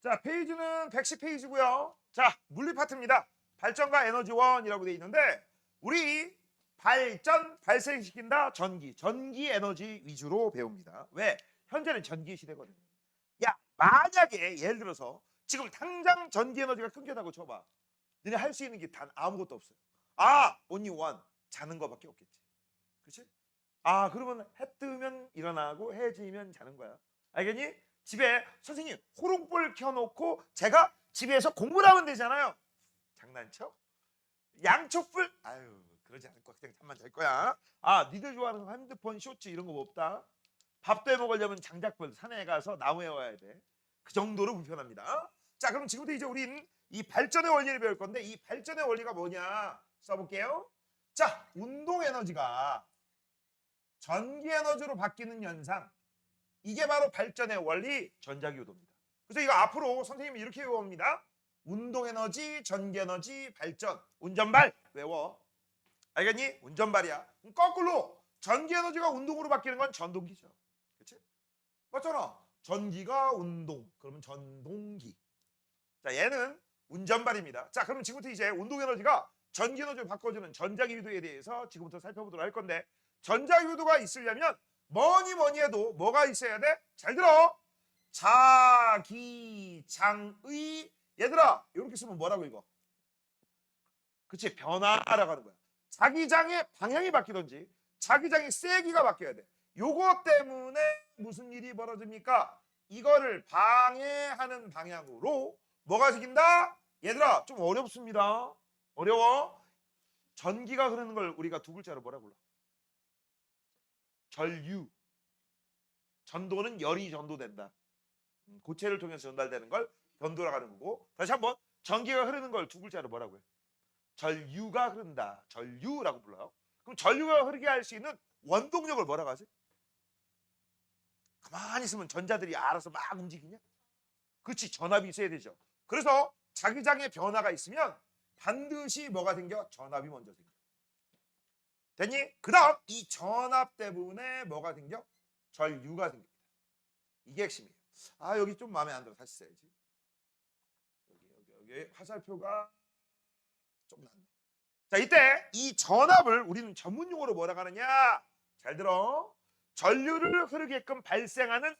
자, 페이지는 110페이지고요. 자, 물리 파트입니다. 발전과 에너지원이라고 되어 있는데 우리 발생시킨다 전기 에너지 위주로 배웁니다. 왜? 현재는 전기 시대거든요. 야, 만약에 예를 들어서 지금 당장 전기 에너지가 끊겼다고 쳐봐. 너네 할 수 있는 게 단 아무것도 없어요. only one. 자는 거밖에 없겠지. 그렇지? 그러면 해 뜨면 일어나고 해 지면 자는 거야. 알겠니? 집에 선생님 호롱불 켜놓고 제가 집에서 공부를 하면 되잖아요. 장난쳐? 양초불? 아유, 그러지 않을 거야. 그냥 잠만 잘 거야. 니들 좋아하는 핸드폰, 쇼츠 이런 거 없다. 밥도 해 먹으려면 장작불 산에 가서 나무에 와야 돼. 그 정도로 불편합니다. 자, 그럼 지금부터 이제 우린 이 발전의 원리를 배울 건데 이 발전의 원리가 뭐냐 써볼게요. 자, 운동 에너지가 전기 에너지로 바뀌는 현상, 이게 바로 발전의 원리, 전자기유도입니다. 그래서 이거 앞으로 선생님이 이렇게 외웁니다. 운동에너지, 전기에너지, 발전. 운전발 외워. 알겠니? 운전발이야. 거꾸로 전기에너지가 운동으로 바뀌는 건 전동기죠. 그렇지? 맞잖아. 전기가 운동, 그러면 전동기. 자, 얘는 운전발입니다. 자, 그럼 지금부터 이제 운동에너지가 전기에너지로 바꿔주는 전자기유도에 대해서 지금부터 살펴보도록 할 건데, 전자기유도가 있으려면 뭐니 해도 뭐가 있어야 돼? 잘 들어. 자기장의, 얘들아 이렇게 쓰면 뭐라고 읽어? 그치, 변화라고 하는 거야. 자기장의 방향이 바뀌든지 자기장의 세기가 바뀌어야 돼. 요거 때문에 무슨 일이 벌어집니까? 이거를 방해하는 방향으로 뭐가 생긴다? 얘들아 좀 어렵습니다. 어려워. 전기가 흐르는 걸 우리가 두 글자로 뭐라 불러? 전류. 전도는 열이 전도된다. 고체를 통해서 전달되는 걸 전도라고 하는 거고, 다시 한번 전기가 흐르는 걸 두 글자로 뭐라고 해? 전류가 흐른다. 전류라고 불러요. 그럼 전류가 흐르게 할 수 있는 원동력을 뭐라고 하지? 가만히 있으면 전자들이 알아서 막 움직이냐? 그렇지, 전압이 있어야 되죠. 그래서 자기장의 변화가 있으면 반드시 뭐가 생겨? 전압이 먼저 생겨. 됐니? 그 다음 이 전압 때문에 뭐가 생겨? 전류가 생깁니다. 이게 핵심이에요. 여기 좀 마음에 안 들어. 다시 써야지. 여기 화살표가 좀 낫네. 자, 이때 이 전압을 우리는 전문용어로 뭐라고 하느냐? 잘 들어. 전류를 흐르게끔 발생하는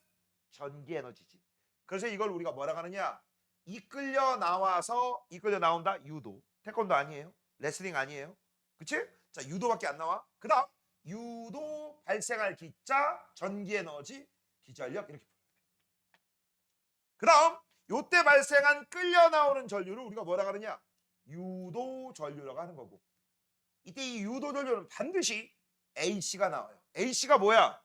전기 에너지지. 그래서 이걸 우리가 뭐라고 하느냐? 이끌려 나온다. 유도. 태권도 아니에요. 레슬링 아니에요. 그치? 자, 유도밖에 안 나와. 그 다음 유도 발생할 기자 전기 에너지 기전력 이렇게. 그 다음 요때 발생한 끌려 나오는 전류를 우리가 뭐라 하느냐? 유도 전류라고 하는 거고, 이때 이 유도 전류는 반드시 AC가 나와요. AC가 뭐야?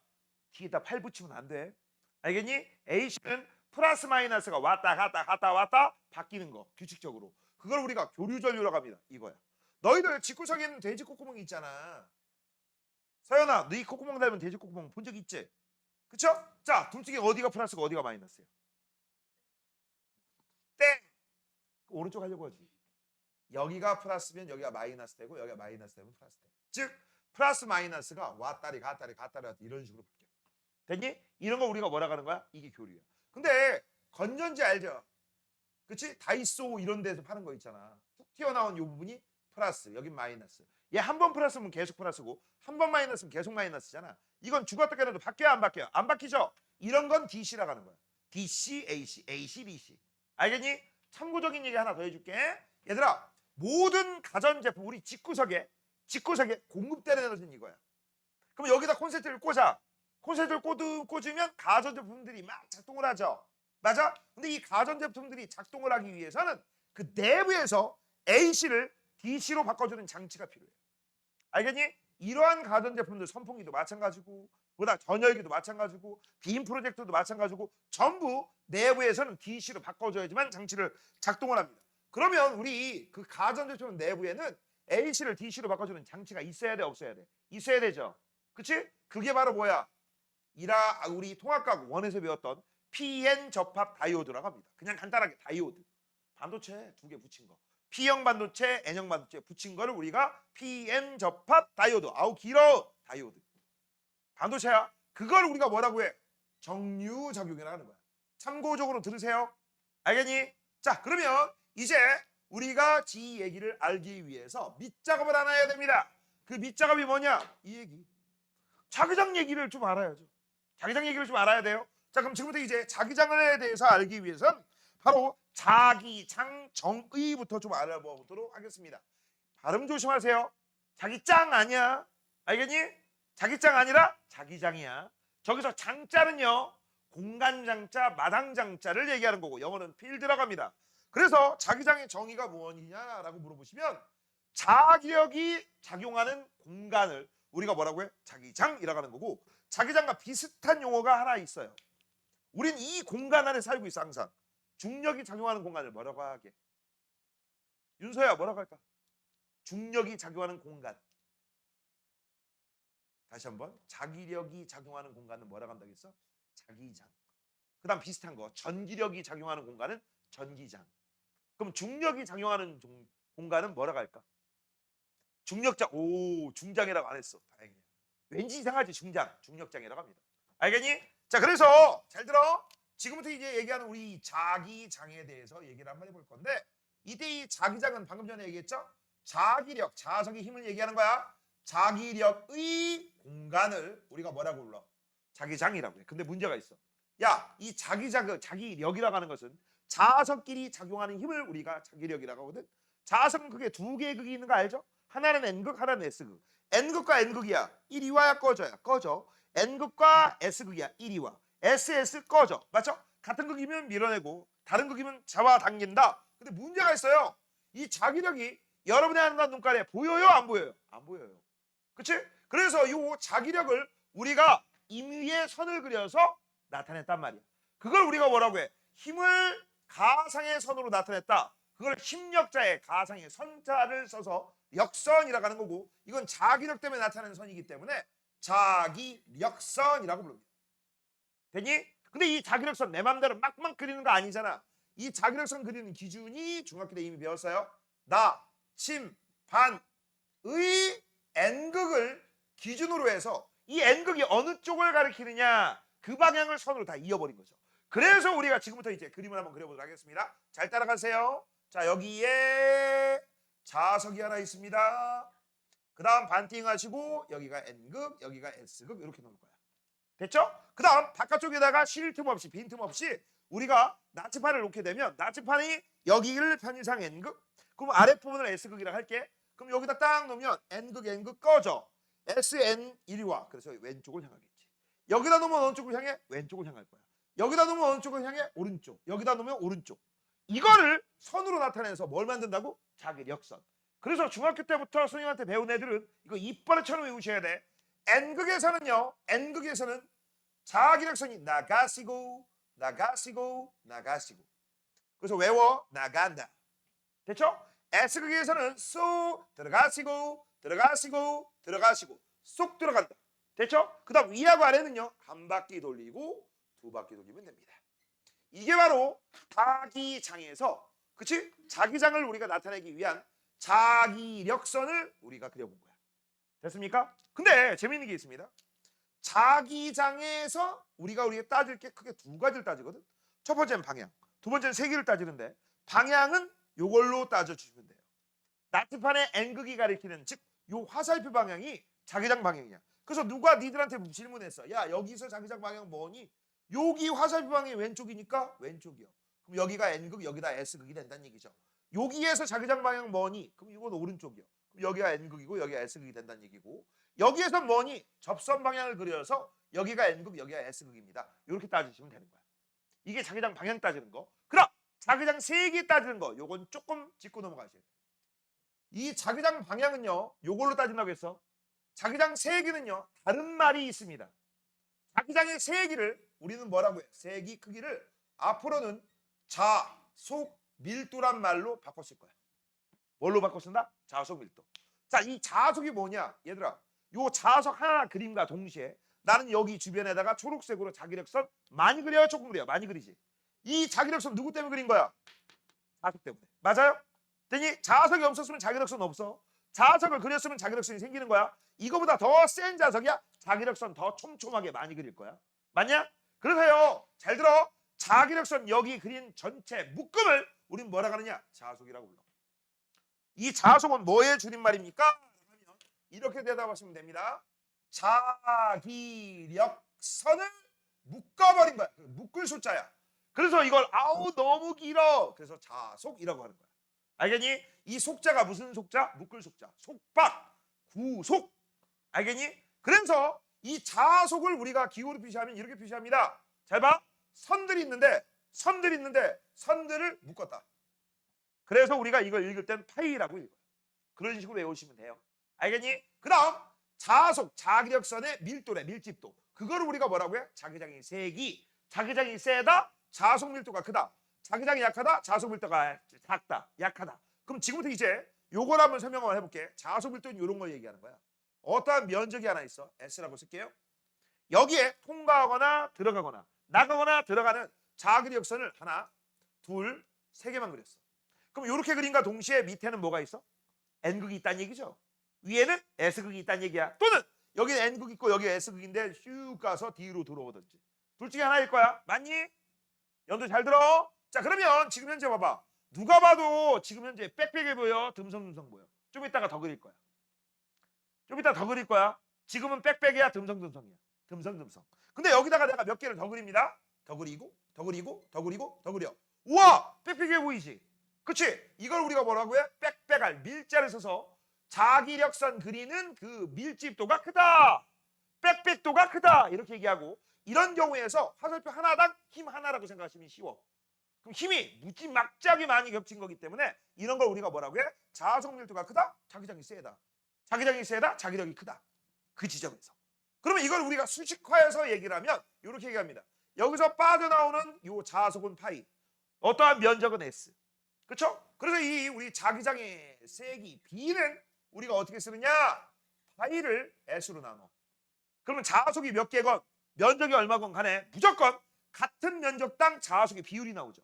뒤에다 팔 붙이면 안 돼. 알겠니? AC는 플러스 마이너스가 왔다 갔다 바뀌는 거, 규칙적으로. 그걸 우리가 교류 전류라고 합니다. 이거야. 너희들 집구석에 있는 돼지 콧구멍이 있잖아. 서연아, 너희 콧구멍 닮은 돼지 콧구멍 본 적 있지? 그쵸? 자, 둘 중에 어디가 플러스고 어디가 마이너스야? 땡! 오른쪽 하려고 하지. 여기가 플러스면 여기가 마이너스 되고 여기가 마이너스 되면 플러스 돼. 즉 플러스 마이너스가 왔다리 갔다리 이런 식으로 바뀌어. 됐니? 이런 거 우리가 뭐라 하는 거야? 이게 교류야. 근데 건전지 알죠? 그치? 다이소 이런 데서 파는 거 있잖아. 툭 튀어나온 이 부분이 플러스, 여긴 마이너스. 얘 한 번 플러스면 계속 플러스고 한 번 마이너스면 계속 마이너스잖아. 이건 죽었다 깨어나도 바뀌어요, 안 바뀌어요? 안 바뀌죠? 이런 건 DC라고 하는 거야. DC, AC, AC, DC. 알겠니? 참고적인 얘기 하나 더 해줄게. 얘들아, 모든 가전제품 우리 집구석에 공급되는 에너지는 이거야. 그럼 여기다 콘센트를 꽂아. 콘센트를 꽂으면 가전제품들이 막 작동을 하죠. 맞아? 근데 이 가전제품들이 작동을 하기 위해서는 그 내부에서 AC를 DC로 바꿔주는 장치가 필요해요. 알겠니? 이러한 가전제품들, 선풍기도 마찬가지고 보다 전열기도 마찬가지고 빔 프로젝터도 마찬가지고 전부 내부에서는 DC로 바꿔줘야지만 장치를 작동을 합니다. 그러면 우리 그 가전제품 내부에는 AC를 DC로 바꿔주는 장치가 있어야 돼, 없어야 돼? 있어야 되죠. 그치? 그게 바로 뭐야? 우리 통합과학 원에서 배웠던 PN 접합 다이오드라고 합니다. 그냥 간단하게 다이오드. 반도체 두 개 붙인 거. P형 반도체, N형 반도체 붙인 거를 우리가 PN 접합 다이오드. 길어. 다이오드. 반도체야. 그걸 우리가 뭐라고 해? 정류작용이라고 하는 거야. 참고적으로 들으세요. 알겠니? 자, 그러면 이제 우리가 지 얘기를 알기 위해서 밑작업을 하나 해야 됩니다. 그 밑작업이 뭐냐? 이 얘기. 자기장 얘기를 좀 알아야죠. 자기장 얘기를 좀 알아야 돼요. 자, 그럼 지금부터 이제 자기장에 대해서 알기 위해서는 바로 자기장 정의부터 좀 알아보도록 하겠습니다. 발음 조심하세요. 자기장 아니야. 알겠니? 자기장 아니라 자기장이야. 저기서 장자는요, 공간장자, 마당장자를 얘기하는 거고 영어는 필드라고 합니다. 그래서 자기장의 정의가 무엇이냐라고 물어보시면 자기력이 작용하는 공간을 우리가 뭐라고 해? 자기장이라고 하는 거고, 자기장과 비슷한 용어가 하나 있어요. 우린 이 공간 안에 살고 있어. 항상 중력이 작용하는 공간을 뭐라고 하게? 윤서야, 뭐라고 할까? 중력이 작용하는 공간. 다시 한번, 자기력이 작용하는 공간은 뭐라고 한다고 했어? 자기장. 그 다음 비슷한 거, 전기력이 작용하는 공간은 전기장. 그럼 중력이 작용하는 공간은 뭐라고 할까? 중력장. 오, 중장이라고 안 했어. 다행이야. 왠지 이상하지. 중력장이라고 합니다. 알겠니? 자, 그래서 잘 들어. 지금부터 이제 얘기하는 우리 자기장에 대해서 얘기를 한번 해볼 건데, 이때 이 자기장은 방금 전에 얘기했죠? 자기력, 자석의 힘을 얘기하는 거야. 자기력의 공간을 우리가 뭐라고 불러? 자기장이라고 해. 근데 문제가 있어. 야, 이 자기력이라고 하는 것은 자석끼리 작용하는 힘을 우리가 자기력이라고 하거든. 자석은 그게 두 개의 극이 있는 거 알죠? 하나는 N극, 하나는 S극. N극과 N극이야. 1이 와야 꺼져야 꺼져. N극과 S극이야. 1이 와. SS 꺼져. 맞죠? 같은 극이면 밀어내고 다른 극이면 잡아당긴다. 근데 문제가 있어요. 이 자기력이 여러분의 하는 눈깔에 보여요? 안 보여요? 안 보여요. 그치? 그래서 이 자기력을 우리가 임의의 선을 그려서 나타냈단 말이야. 그걸 우리가 뭐라고 해? 힘을 가상의 선으로 나타냈다. 그걸 힘력자의 가상의 선자를 써서 역선이라고 하는 거고, 이건 자기력 때문에 나타나는 선이기 때문에 자기력선이라고 부릅니다. 됐니? 근데 이 자기력선 내 맘대로 막막 그리는 거 아니잖아. 이 자기력선 그리는 기준이 중학교 때 이미 배웠어요. 나, 침, 반, 의 N극을 기준으로 해서 이 N극이 어느 쪽을 가리키느냐, 그 방향을 선으로 다 이어버린 거죠. 그래서 우리가 지금부터 이제 그림을 한번 그려보도록 하겠습니다. 잘 따라가세요. 자, 여기에 자석이 하나 있습니다. 그 다음 반띵 하시고 여기가 N극, 여기가 S극 이렇게 놓을 거야. 됐죠? 그 다음 바깥쪽에다가 쉴 틈 없이, 빈틈 없이 우리가 나치판을 놓게 되면 나치판이 여기를 편의상 N극, 그럼 아랫부분을 S극이라고 할게. 그럼 여기다 딱 놓으면 N극 꺼져. SN 이리 와. 그래서 왼쪽을 향하겠지. 여기다 놓으면 어느 쪽을 향해? 왼쪽을 향할 거야. 여기다 놓으면 어느 쪽을 향해? 오른쪽. 여기다 놓으면 오른쪽. 이거를 선으로 나타내서 뭘 만든다고? 자기력선. 그래서 중학교 때부터 선생님한테 배운 애들은 이거 이빨처럼 외우셔야 돼. N극에서는요. N극에서는 자기력선이 나가시고 나가시고 나가시고. 그래서 외워. 나간다. 됐죠? S극에서는 쏙 들어가시고 들어가시고 들어가시고 쏙 들어간다. 됐죠? 그 다음 위하고 아래는요. 한 바퀴 돌리고 두 바퀴 돌리면 됩니다. 이게 바로 자기장에서, 그치? 자기장을 우리가 나타내기 위한 자기력선을 우리가 그려본 거야. 됐습니까? 근데 재미있는 게 있습니다. 자기장에서 우리가 따질 게 크게 두 가지를 따지거든. 첫 번째는 방향, 두 번째는 세기를 따지는데, 방향은 요걸로 따져주시면 돼요. 나치판의 N극이 가리키는, 즉 요 화살표 방향이 자기장 방향이야. 그래서 누가 니들한테 질문했어. 야, 여기서 자기장 방향 뭐니? 여기 화살표 방향이 왼쪽이니까 왼쪽이요. 그럼 여기가 N극, 여기다 S극이 된다는 얘기죠. 여기에서 자기장 방향 뭐니? 그럼 이건 오른쪽이요. 그럼 여기가 N극이고 여기가 S극이 된다는 얘기고, 여기에서 뭐니? 접선 방향을 그려서 여기가 N극, 여기가 S극입니다. 이렇게 따지시면 되는 거야. 이게 자기장 방향 따지는 거. 그럼 자기장 세기 따지는 거, 요건 조금 짚고 넘어가셔야 돼요. 이 자기장 방향은요, 요걸로 따진다고 했어. 자기장 세기는요, 다른 말이 있습니다. 자기장의 세기를 우리는 뭐라고 해? 세기 크기를 앞으로는 자속 밀도란 말로 바꿨을 거야. 뭘로 바꿨습니다? 자속 밀도. 자, 이 자속이 뭐냐? 얘들아, 요 자석 하나 그림과 동시에 나는 여기 주변에다가 초록색으로 자기력선 많이 그려요? 조금 그려요? 많이 그리지? 이 자기력선 누구 때문에 그린 거야? 자석 때문에. 맞아요? 되니? 자석이 없었으면 자기력선 없어. 자석을 그렸으면 자기력선이 생기는 거야. 이거보다 더 센 자석이야? 자기력선 더 촘촘하게 많이 그릴 거야. 맞냐? 그래서요, 잘 들어. 자기력선 여기 그린 전체 묶음을 우린 뭐라 하느냐? 자속이라고 불러. 이 자속은 뭐의 줄임말입니까? 이렇게 대답하시면 됩니다. 자기력선을 묶어버린 거야. 묶을 숫자야. 그래서 이걸 아우 너무 길어. 그래서 자속이라고 하는 거야. 알겠니? 이 속자가 무슨 속자? 묶을 속자. 속박, 구속. 알겠니? 그래서 이 자속을 우리가 기호로 표시하면 이렇게 표시합니다. 잘 봐. 선들이 있는데 선들을 묶었다. 그래서 우리가 이걸 읽을 땐 파이라고 읽어요. 그런 식으로 외우시면 돼요. 알겠니? 그 다음 자속, 자기력선의 밀도래, 밀집도. 그거를 우리가 뭐라고 해? 자기장이 세기. 자기장이 세다, 자속 밀도가 크다. 자기장이 약하다, 자속 밀도가 작다, 약하다. 그럼 지금부터 이제 요걸 한번 설명을 해볼게. 자속 밀도는 이런 걸 얘기하는 거야. 어떠한 면적이 하나 있어. S라고 쓸게요. 여기에 통과하거나 들어가거나 나가거나 들어가는 자기력선을 하나, 둘, 세 개만 그렸어. 그럼 이렇게 그림과 동시에 밑에는 뭐가 있어? N극이 있다는 얘기죠. 위에는 S극이 있다는 얘기야. 또는 여기는 N극 있고 여기 S극인데 슉 가서 뒤로 들어오든지. 둘 중에 하나일 거야. 맞니? 연도 잘 들어. 자, 그러면 지금 현재 봐봐. 누가 봐도 지금 현재 빽빽해 보여? 듬성듬성 보여? 좀 이따가 더 그릴 거야. 좀 이따 더 그릴 거야. 지금은 빽빽이야? 듬성듬성이야? 듬성듬성. 근데 여기다가 내가 몇 개를 더 그립니다. 더 그리고 더 그리고 더 그리고 더 그려. 우와! 빽빽해 보이지? 그치? 이걸 우리가 뭐라고 해? 빽빽할 밀자를 써서 자기력선 그리는 그 밀집도가 크다. 빽빽도가 크다. 이렇게 얘기하고 이런 경우에서 화살표 하나당 힘 하나라고 생각하시면 쉬워. 그럼 힘이 무지막지하게 많이 겹친 거기 때문에 이런 걸 우리가 뭐라고 해? 자속 밀도가 크다. 자기장이 세다. 자기장이 세다. 자기력이 크다. 그 지점에서. 그러면 이걸 우리가 수식화해서 얘기를 하면 이렇게 얘기합니다. 여기서 빠져나오는 요 자속은 파이. 어떠한 면적은 S. 그렇죠? 그래서 이 우리 자기장의 세기 B는 우리가 어떻게 쓰느냐? 파이를 S로 나눠. 그러면 자속이 몇 개건 면적이 얼마건 간에 무조건 같은 면적당 자속의 비율이 나오죠.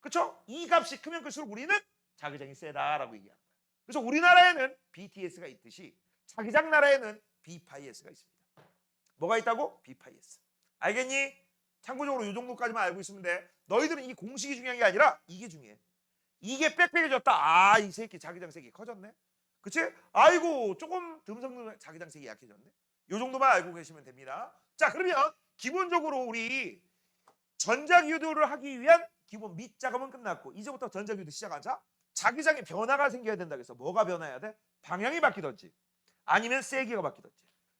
그렇죠? 이 값이 크면 클수록 우리는 자기장이 세다라고 얘기하는 거예요. 그래서 우리나라에는 BTS가 있듯이 자기장 나라에는 B파이S가 있습니다. 뭐가 있다고? B파이S. 알겠니? 참고적으로 이 정도까지만 알고 있으면 돼. 너희들은 이 공식이 중요한 게 아니라 이게 중요해. 이게 빽빽해졌다. 아, 이 새끼 자기장 세기 커졌네. 그치? 아이고, 조금 듬성듬성 자기장 세기 약해졌네. 요 정도만 알고 계시면 됩니다. 자, 그러면 기본적으로 우리 전자기유도를 하기 위한 기본 밑작업은 끝났고 이제부터 전자기유도 시작하자. 자기장에 변화가 생겨야 된다 그래서 뭐가 변화해야 돼? 방향이 바뀌든지 아니면 세기가 바뀌든지.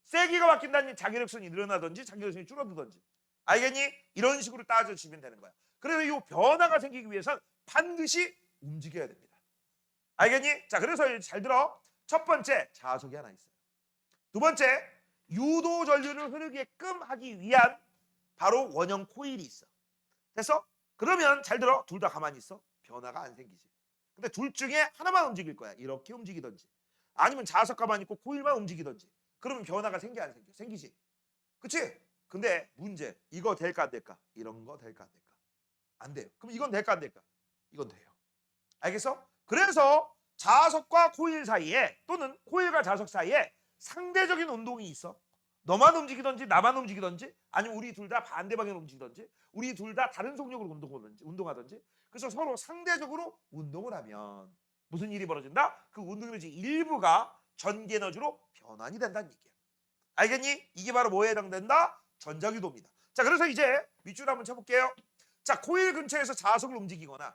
세기가 바뀐다니 자기력선이 늘어나든지 자기력선이 줄어들든지. 알겠니? 이런 식으로 따져주시면 되는 거야. 그래서 이 변화가 생기기 위해선 반드시 움직여야 됩니다. 알겠니? 자, 그래서 잘 들어. 첫 번째, 자속이 하나 있어요. 두 번째, 유도 전류를 흐르게끔 하기 위한 바로 원형 코일이 있어. 됐어? 그러면 잘 들어. 둘 다 가만히 있어. 변화가 안 생기지. 근데 둘 중에 하나만 움직일 거야. 이렇게 움직이든지 아니면 자석 가만히 있고 코일만 움직이든지. 그러면 변화가 생겨 안 생겨? 생기지. 그치? 근데 문제, 이거 될까 안 될까? 이런 거 될까 안 될까? 안 돼요. 그럼 이건 될까 안 될까? 이건 돼요. 알겠어? 그래서 자석과 코일 사이에 또는 코일과 자석 사이에 상대적인 운동이 있어. 너만 움직이든지 나만 움직이든지 아니면 우리 둘 다 반대 방향으로 움직이든지 우리 둘 다 다른 속력으로 운동하든지 그래서 서로 상대적으로 운동을 하면 무슨 일이 벌어진다? 그 운동 에너지 일부가 전기 에너지로 변환이 된다는 얘기야. 알겠니? 이게 바로 뭐에 해당된다? 전자기도입니다. 자, 그래서 이제 밑줄 한번 쳐볼게요. 자, 코일 근처에서 자석을 움직이거나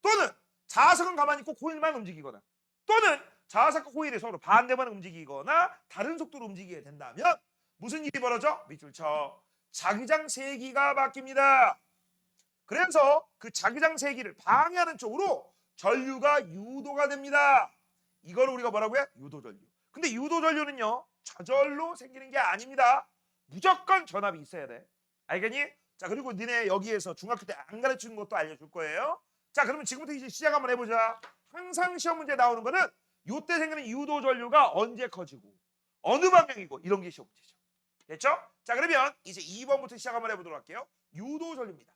또는 자석은 가만히 있고 코일만 움직이거나 또는 자석과 코일이 서로 반대만 움직이거나 다른 속도로 움직이게 된다면 무슨 일이 벌어져? 밑줄 쳐. 자기장 세기가 바뀝니다. 그래서 그 자기장 세기를 방해하는 쪽으로 전류가 유도가 됩니다. 이걸 우리가 뭐라고 해? 유도전류. 근데 유도전류는요 저절로 생기는 게 아닙니다. 무조건 전압이 있어야 돼. 알겠니? 자, 그리고 니네 여기에서 중학교 때 안 가르치는 것도 알려줄 거예요. 자, 그러면 지금부터 이제 시작 한번 해보자. 항상 시험 문제 나오는 거는 요때 생기는 유도전류가 언제 커지고 어느 방향이고 이런 게 시험 문제죠. 됐죠? 자, 그러면 이제 2번부터 시작 한번 해보도록 할게요. 유도전류입니다.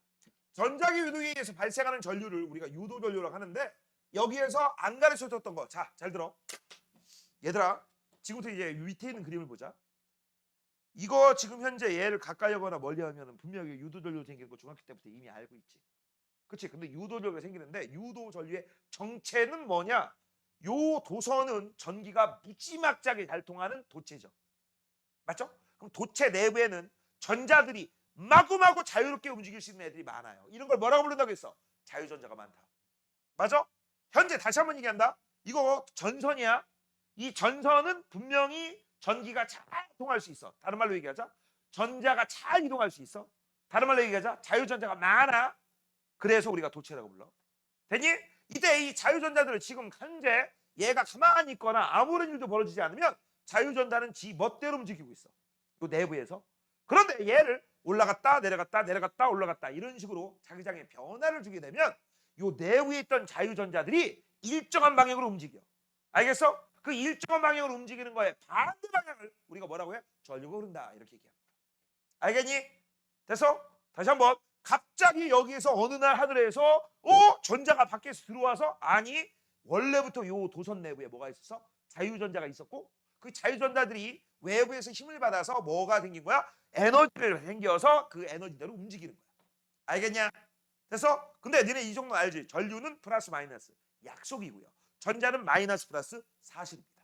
전자기 유도에 의해서 발생하는 전류를 우리가 유도전류라고 하는데 여기에서 안 가르쳐줬던 거. 자, 잘 들어. 얘들아, 지금부터 이제 밑에 있는 그림을 보자. 이거 지금 현재 얘를 가까이 하거나 멀리 하면 분명히 유도전류 생기는 거 중학교 때부터 이미 알고 있지. 그치? 근데 유도전류가 생기는데 유도전류의 정체는 뭐냐? 요 도선은 전기가 무지막지하게 잘 통하는 도체죠. 맞죠? 그럼 도체 내부에는 전자들이 마구마구 자유롭게 움직일 수 있는 애들이 많아요. 이런 걸 뭐라고 부른다고 했어? 자유전자가 많다. 맞아? 현재 다시 한번 얘기한다. 이거 전선이야. 이 전선은 분명히 전기가 잘 통할 수 있어. 다른 말로 얘기하자. 전자가 잘 이동할 수 있어. 다른 말로 얘기하자. 자유전자가 많아. 그래서 우리가 도체라고 불러. 되니? 이때 이 자유전자들을 지금 현재 얘가 가만히 있거나 아무런 일도 벌어지지 않으면 자유전자는 지 멋대로 움직이고 있어. 요 내부에서. 그런데 얘를 올라갔다 내려갔다 내려갔다 올라갔다 이런 식으로 자기장의 변화를 주게 되면 요 내부에 있던 자유전자들이 일정한 방향으로 움직여. 알겠어? 그 일정한 방향으로 움직이는 거에 반대 방향을 우리가 뭐라고 해? 전류가 흐른다. 이렇게 얘기하는 거야. 알겠니? 됐어? 다시 한번. 갑자기 여기에서 어느 날 하늘에서 전자가 밖에서 들어와서 아니 원래부터 요 도선 내부에 뭐가 있었어? 자유전자가 있었고 그 자유전자들이 외부에서 힘을 받아서 뭐가 생긴 거야? 에너지를 생겨서 그 에너지대로 움직이는 거야. 알겠냐? 됐어? 근데 니네 이 정도 알지? 전류는 플러스 마이너스 약속이고요. 전자는 마이너스 플러스 사실입니다.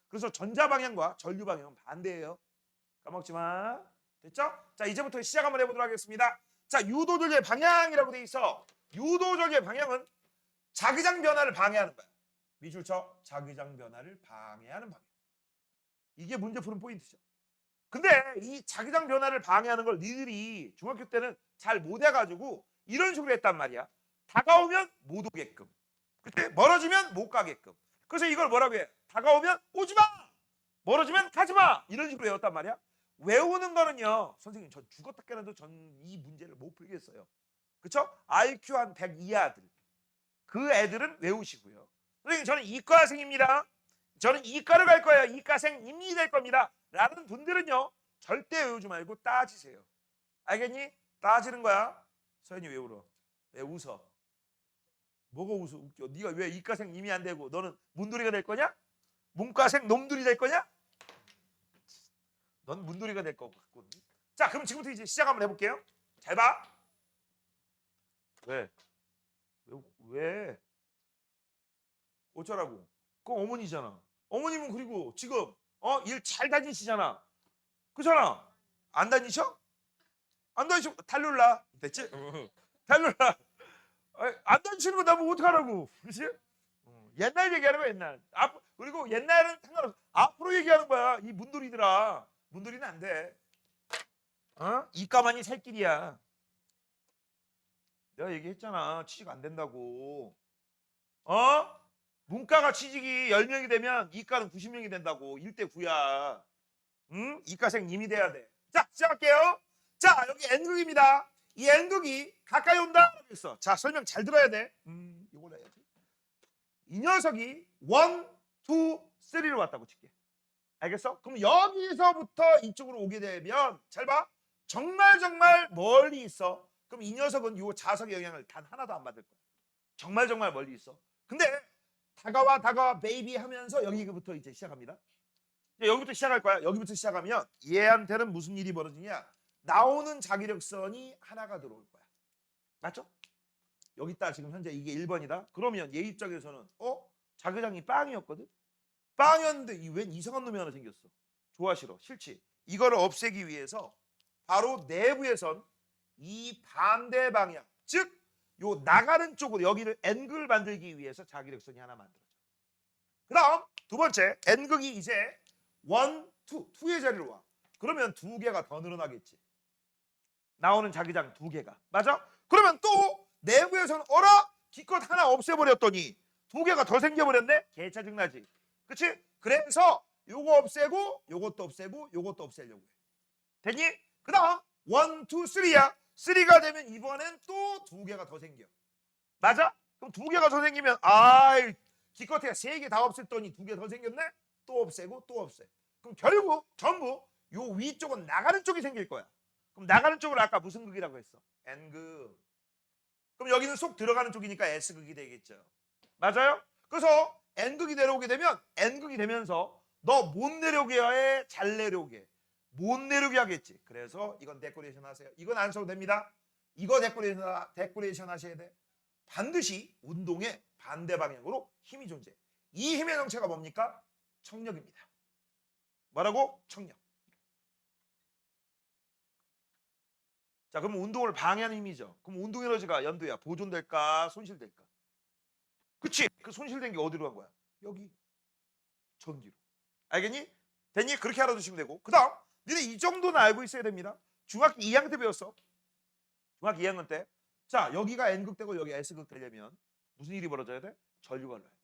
그래서 전자 방향과 전류 방향은 반대예요. 까먹지 마. 됐죠? 자, 이제부터 시작 한번 해보도록 하겠습니다. 자, 유도전류의 방향이라고 돼 있어. 유도전류의 방향은 자기장 변화를 방해하는 거야. 밑줄 쳐. 자기장 변화를 방해하는 방향. 이게 문제 푸는 포인트죠. 근데 이 자기장 변화를 방해하는 걸 니들이 중학교 때는 잘 못 해가지고 이런 식으로 했단 말이야. 다가오면 못 오게끔. 그때 멀어지면 못 가게끔. 그래서 이걸 뭐라고 해? 다가오면 오지 마! 멀어지면 가지 마! 이런 식으로 외웠단 말이야. 외우는 거는요. 선생님 저 죽었다 깨어나도 전 이 문제를 못 풀겠어요. 그쵸? IQ 한 100 이하들. 그 애들은 외우시고요. 선생님 저는 이과생입니다. 저는 이과를 갈 거예요. 이과생님이 될 겁니다. 라는 분들은요. 절대 외우지 말고 따지세요. 알겠니? 따지는 거야. 서연이 왜 울어? 왜 웃어? 뭐가 웃어? 웃겨. 네가 왜 이과생님이 안 되고 너는 문돌이가 될 거냐? 문과생 놈들이 될 거냐? 넌 문돌이가 될 거 같군. 자, 그럼 지금부터 이제 시작 한번 해볼게요. 잘 봐. 왜? 왜? 어쩌라고? 그거 어머니잖아. 어머님은 그리고 지금 일 잘 다니시잖아. 그잖아. 안 다니셔? 안 다니셔. 탈룰라. 됐지? 탈룰라. 안 다니시는 거 나보고 어떡하라고. 그렇지? 옛날 얘기하는 거야 옛날. 그리고 옛날은 상관없어. 앞으로 얘기하는 거야. 이 문돌이들아. 문돌이는 안 돼. 이까만이 살 길이야. 내가 얘기했잖아. 취직 안 된다고. 문과가 취직이 10명이 되면 이과는 90명이 된다고. 1대 9야. 응? 이과생 님이 돼야 돼. 자, 시작할게요. 자, 여기 N극입니다. 이 N극이 가까이 온다. 그랬어. 자, 설명 잘 들어야 돼. 이걸로 해야지. 이 녀석이 1, 2, 3로 왔다고 칠게. 알겠어? 그럼 여기서부터 이쪽으로 오게 되면 잘 봐. 정말 멀리 있어. 그럼 이 녀석은 이 자석의 영향을 단 하나도 안 받을 거야. 정말 멀리 있어. 근데 다가와 베이비 하면서 여기부터 이제 시작합니다. 여기부터 시작할 거야. 여기부터 시작하면 얘한테는 무슨 일이 벌어지냐? 나오는 자기력선이 하나가 들어올 거야. 맞죠? 여기 있다. 지금 현재 이게 1번이다. 그러면 얘 입장에서는 자기장이 빵이었거든. 빵이었는데 웬 이상한 놈이 하나 생겼어. 좋아 싫어? 싫지? 이거를 없애기 위해서 바로 내부에선 이 반대 방향, 즉 요 나가는 쪽으로 여기를 N극을 만들기 위해서 자기력선이 하나 만들어져. 그 다음 두 번째 N극이 이제 1, 2의 자리로 와. 그러면 두 개가 더 늘어나겠지. 나오는 자기장 두 개가. 맞아? 그러면 또 내부에서는 기껏 하나 없애버렸더니 두 개가 더 생겨버렸네? 개 짜증나지. 그치? 그래서 요거 없애고 요것도 없애고 요것도 없애려고 해. 됐니? 그 다음 1, 2, 3야. 3가 되면 이번엔 또 두 개가 더 생겨. 맞아? 그럼 두 개가 더 생기면 기껏해야 세 개 다 없앴더니 두 개 더 생겼네? 또 없애고 또 없애. 그럼 결국 전부 요 위쪽은 나가는 쪽이 생길 거야. 그럼 나가는 쪽을 아까 무슨 극이라고 했어? N극. 그럼 여기는 속 들어가는 쪽이니까 S극이 되겠죠. 맞아요? 그래서 N극이 내려오게 되면 N극이 되면서 너 못 내려오게 해? 잘 내려오게? 못 내려오게 하겠지. 그래서 이건 데코레이션 하세요. 이건 안 써도 됩니다. 이거 데코레이션 하셔야 돼. 반드시 운동의 반대 방향으로 힘이 존재해. 이 힘의 정체가 뭡니까? 청력입니다. 뭐라고? 청력. 자, 그럼 운동을 방해하는 힘이죠. 그럼 운동 에너지가 연두야 보존될까 손실될까? 그치? 그 손실된 게 어디로 간 거야? 여기 전기로. 알겠니? 됐니? 그렇게 알아두시면 되고. 그 다음 너네 이 정도는 알고 있어야 됩니다. 중학교 2학년 때 배웠어. 중학교 2학년 때. 자, 여기가 N극 되고 여기 S극 되려면 무슨 일이 벌어져야 돼? 전류가 흘러야 돼.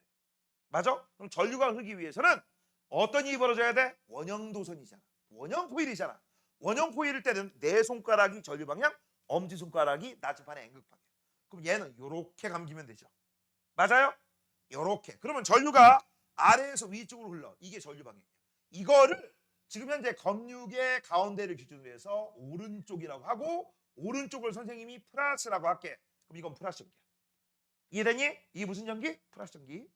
맞아? 그럼 전류가 흐르기 위해서는 어떤 일이 벌어져야 돼? 원형도선이잖아. 원형 코일이잖아. 원형 코일일 때는 내 손가락이 전류 방향, 엄지손가락이 나침판의 N극 방향. 그럼 얘는 요렇게 감기면 되죠. 맞아요? 요렇게. 그러면 전류가 아래에서 위쪽으로 흘러. 이게 전류 방향이야. 이거를 지금 현재 검육의 가운데를 기준으로 해서 오른쪽이라고 하고 오른쪽을 선생님이 플러스라고 할게. 그럼 이건 플러스 전기야. 이해되니? 이게 무슨 전기? 플러스 전기.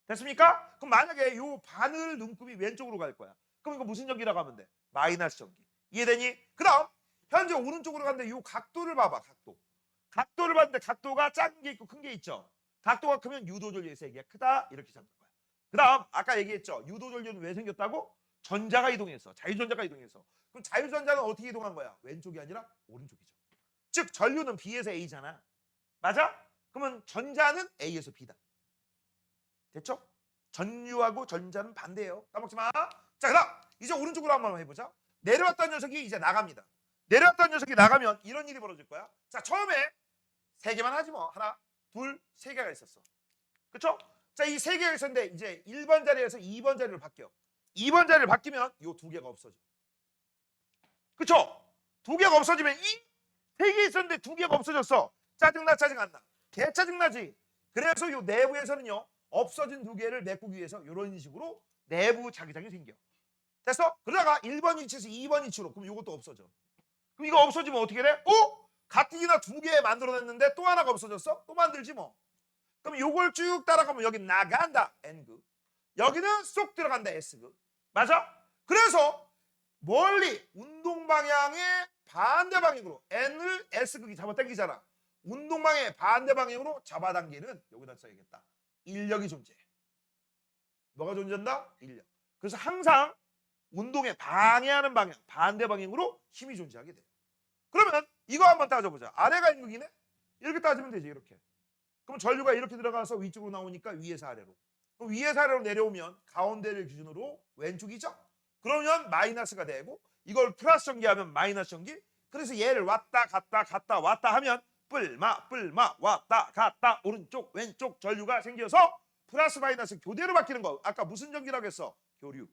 됐습니까? 그럼 만약에 요 바늘 눈금이 왼쪽으로 갈 거야. 그럼 이거 무슨 전기라고 하면 돼? 마이너스 전기. 이해되니? 그 다음 현재 오른쪽으로 갔는데 요 각도를 봐봐. 각도. 각도를 봤는데 각도가 작은 게 있고 큰 게 있죠. 각도가 크면 유도전류의 세기가 크다. 이렇게 잡는 거야. 그 다음 아까 얘기했죠. 유도전류는 왜 생겼다고? 전자가 이동해서. 자유전자가 이동해서. 그럼 자유전자는 어떻게 이동한 거야? 왼쪽이 아니라 오른쪽이죠. 즉 전류는 B에서 A잖아. 맞아? 그러면 전자는 A에서 B다. 됐죠? 전류하고 전자는 반대예요. 까먹지 마. 자, 그다음 이제 오른쪽으로 한번 해보자. 내려왔던 녀석이 이제 나갑니다. 내려왔던 녀석이 나가면 이런 일이 벌어질 거야. 자, 처음에 세 개만 하지 뭐. 하나, 둘, 세 개가 있었어. 그렇죠? 자, 이 세 개가 있었는데 이제 1번 자리에서 2번 자리로 바뀌어. 2번 자리를 바뀌면 요 두 개가 없어져. 그렇죠? 두 개가 없어지면 이 세 개 있었는데 두 개가 없어졌어. 짜증나 짜증 안 나? 개 짜증나지? 그래서 요 내부에서는요. 없어진 두 개를 메꾸기 위해서 이런 식으로 내부 자기장이 생겨. 됐어? 그러다가 1번 위치에서 2번 위치로 그럼 이것도 없어져. 그럼 이거 없어지면 어떻게 돼? 가뜩이나 두 개 만들어냈는데 또 하나가 없어졌어? 또 만들지 뭐. 그럼 요걸 쭉 따라가면 여기 나간다. N극. 여기는 쏙 들어간다. S극. 맞아? 그래서 멀리 운동 방향의 반대 방향으로 N을 S극이 잡아당기잖아. 운동 방향의 반대 방향으로 잡아당기는 여기다 써야겠다. 인력이 존재해. 뭐가 존재한다? 인력. 그래서 항상 운동에 방해하는 방향, 반대 방향으로 힘이 존재하게 돼요. 그러면 이거 한번 따져보자. 아래가 N극이네? 이렇게 따지면 되지. 이렇게. 그럼 전류가 이렇게 들어가서 위쪽으로 나오니까 위에서 아래로. 그럼 위에서 아래로 내려오면 가운데를 기준으로 왼쪽이죠? 그러면 마이너스가 되고 이걸 플러스 전기하면 마이너스 전기. 그래서 얘를 왔다 갔다 왔다 하면 뿔마 왔다 갔다 오른쪽 왼쪽 전류가 생겨서 플러스 마이너스 교대로 바뀌는 거. 아까 무슨 전기라고 했어? 교류.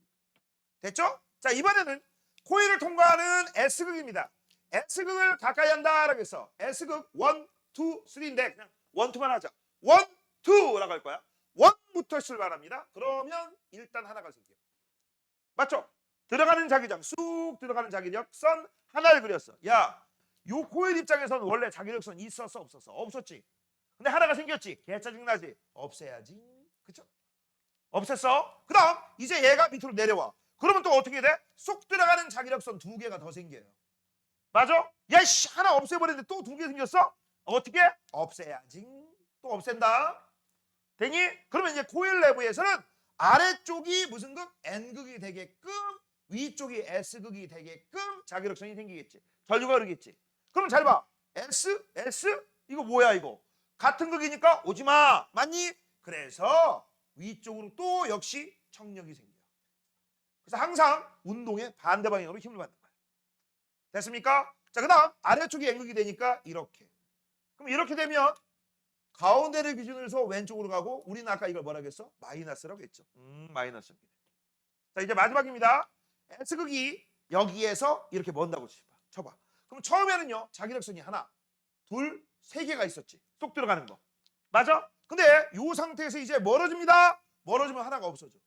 됐죠? 자, 이번에는 코일을 통과하는 S극입니다. S극을 가까이 한다라고 했어. S극 1, 2, 3인데 그냥 1, 2만 하자. 1, 2라고 할 거야. 1부터 출발합니다. 그러면 일단 하나가 생겨. 맞죠? 들어가는 자기장, 쑥 들어가는 자기력선 하나를 그렸어. 야, 요 코일 입장에서는 원래 자기력선 있었어 없었어? 없었지. 근데 하나가 생겼지. 개 짜증나지? 없애야지. 그쵸? 없앴어. 그 다음 이제 얘가 밑으로 내려와. 그러면 또 어떻게 돼? 쏙 들어가는 자기력선 두 개가 더 생겨요. 맞아? 야, 씨, 하나 없애버렸는데 또 두 개 생겼어? 어떻게? 없애야지. 또 없앤다. 되니? 그러면 이제 코일 내부에서는 아래쪽이 무슨 극? N극이 되게끔 위쪽이 S극이 되게끔 자기력선이 생기겠지. 전류가 흐르겠지. 그럼 잘 봐. S? 이거 뭐야 이거? 같은 극이니까 오지마. 맞니? 그래서 위쪽으로 또 역시 청력이 생겨. 그래서 항상 운동의 반대 방향으로 힘을 받는 거야. 됐습니까? 자, 그 다음 아래쪽이 N극이 되니까 이렇게. 그럼 이렇게 되면 가운데를 기준으로 해서 왼쪽으로 가고 우리는 아까 이걸 뭐라고 했어? 마이너스라고 했죠. 마이너스. 자, 이제 마지막입니다. S극이 여기에서 이렇게 먼다고 쳐봐. 그럼 처음에는요. 자기력선이 하나, 둘, 세 개가 있었지. 쏙 들어가는 거. 맞아? 근데 이 상태에서 이제 멀어집니다. 멀어지면 하나가 없어져.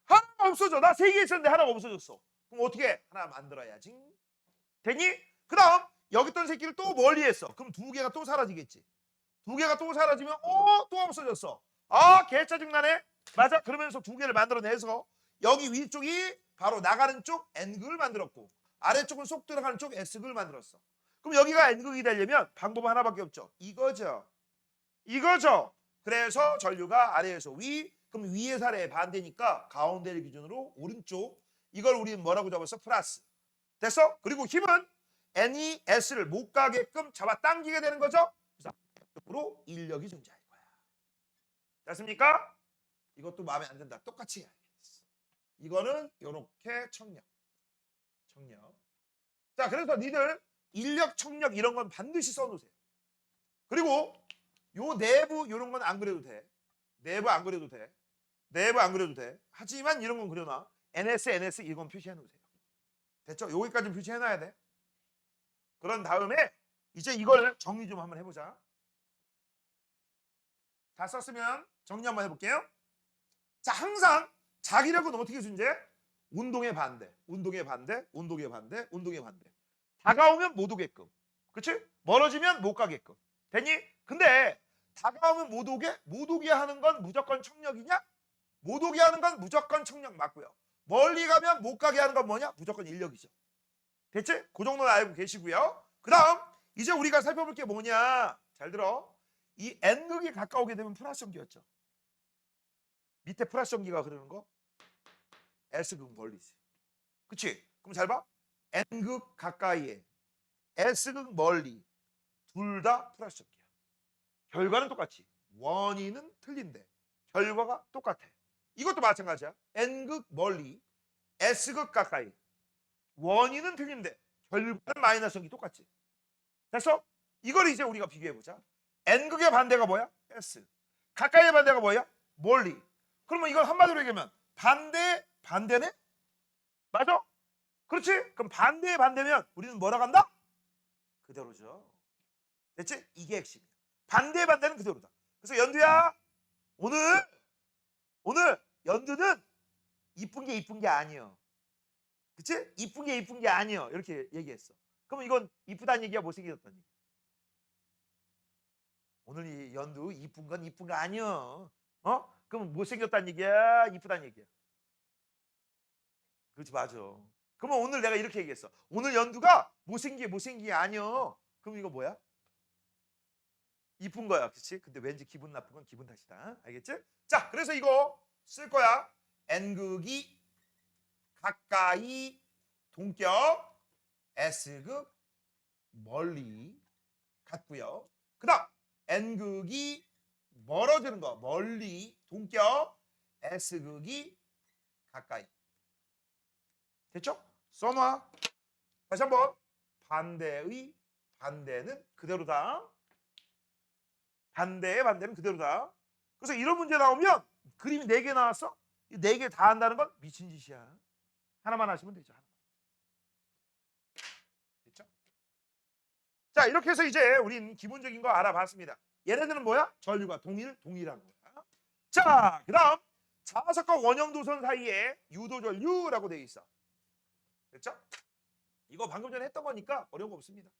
하나가 없어져. 나 세 개 있었는데 하나가 없어졌어. 그럼 어떻게 해? 하나 만들어야지. 되니? 그 다음 여기 있던 새끼를 또 멀리 했어. 그럼 두 개가 또 사라지겠지. 두 개가 또 사라지면 또 없어졌어. 개 짜증나네. 맞아? 그러면서 두 개를 만들어내서 여기 위쪽이 바로 나가는 쪽 N극을 만들었고 아래쪽은 쏙 들어가는 쪽 S극을 만들었어. 그럼 여기가 N극이 되려면 방법은 하나밖에 없죠. 이거죠. 이거죠. 그래서 전류가 아래에서 위, 그럼 위에서 아래에 반대니까 가운데를 기준으로 오른쪽. 이걸 우리는 뭐라고 잡았어? 플러스. 됐어? 그리고 힘은 N이 S를 못 가게끔 잡아당기게 되는 거죠. 그래서 앞으로 인력이 존재할 거야. 됐습니까? 이것도 마음에 안 든다. 똑같이 해야겠어. 이거는 이렇게 청력. 자, 그래서 니들 인력, 청력 이런 건 반드시 써놓으세요. 그리고 요 내부 이런 건 안 그려도 돼. 내부 안 그려도 돼. 하지만 이런 건 그려놔. NS 이건 표시해 놓으세요. 됐죠? 여기까지 표시해 놔야 돼. 그런 다음에 이제 이걸 정리 좀 한번 해보자. 다 썼으면 정리 한번 해볼게요. 자, 항상 자기력은 어떻게 존재해? 운동의 반대. 다가오면 못 오게끔. 그렇지? 멀어지면 못 가게끔. 됐니? 근데 다가오면 못 오게 하는 건 무조건 청력이냐? 못 오게 하는 건 무조건 청력 맞고요. 멀리 가면 못 가게 하는 건 뭐냐? 무조건 인력이죠. 됐지? 그 정도는 알고 계시고요. 그 다음 이제 우리가 살펴볼 게 뭐냐? 잘 들어. 이 N극이 가까우게 되면 플러스 전기였죠. 밑에 플러스 전기가 흐르는 거 S극 멀리지. 그치? 그럼 잘 봐. N극 가까이에 S극 멀리 둘 다 플러스 전기야. 결과는 똑같지. 원인은 틀린데 결과가 똑같아. 이것도 마찬가지야. N극 멀리 S극 가까이 원인은 틀린데 결과는 마이너스 전기 똑같지. 됐어? 이걸 이제 우리가 비교해보자. N극의 반대가 뭐야? S. 가까이의 반대가 뭐야? 멀리. 그러면 이걸 한마디로 얘기하면 반대네? 맞아? 그렇지? 그럼 반대의 반대면 우리는 뭐라고 한다? 그대로죠. 됐지? 이게 핵심이야. 반대의 반대는 그대로다. 그래서 연두야, 오늘 연두는 이쁜 게 아니여. 그치? 이쁜 게 아니여. 이렇게 얘기했어. 그럼 이건 이쁘다는 얘기야, 못생겼다는 얘기야? 오늘 이 연두 이쁜 거 아니여. 그럼 못생겼다는 얘기야, 이쁘다는 얘기야? 그렇지, 맞아. 그러면 오늘 내가 이렇게 얘기했어. 오늘 연두가 못생긴 게 아니여. 그럼 이거 뭐야? 이쁜 거야. 그치? 근데 왠지 기분 나쁜 건 기분 탓이다. 알겠지? 자, 그래서 이거 쓸 거야. N극이 가까이 동격, S극 멀리 같고요. 그 다음 N극이 멀어지는 거 멀리 동격, S극이 가까이. 됐죠? 써놔. 다시 한번. 반대의 반대는 그대로다. 반대의 반대는 그대로다. 그래서 이런 문제 나오면 그림이 4개 나왔어? 이 4개 다 한다는 건 미친 짓이야. 하나만 하시면 되죠. 됐죠? 자, 이렇게 해서 이제 우린 기본적인 거 알아봤습니다. 얘네들은 뭐야? 전류가 동일한 거야. 자, 그 다음 자석과 원형도선 사이에 유도전류라고 되어 있어. 됐죠? 이거 방금 전에 했던 거니까 어려운 거 없습니다.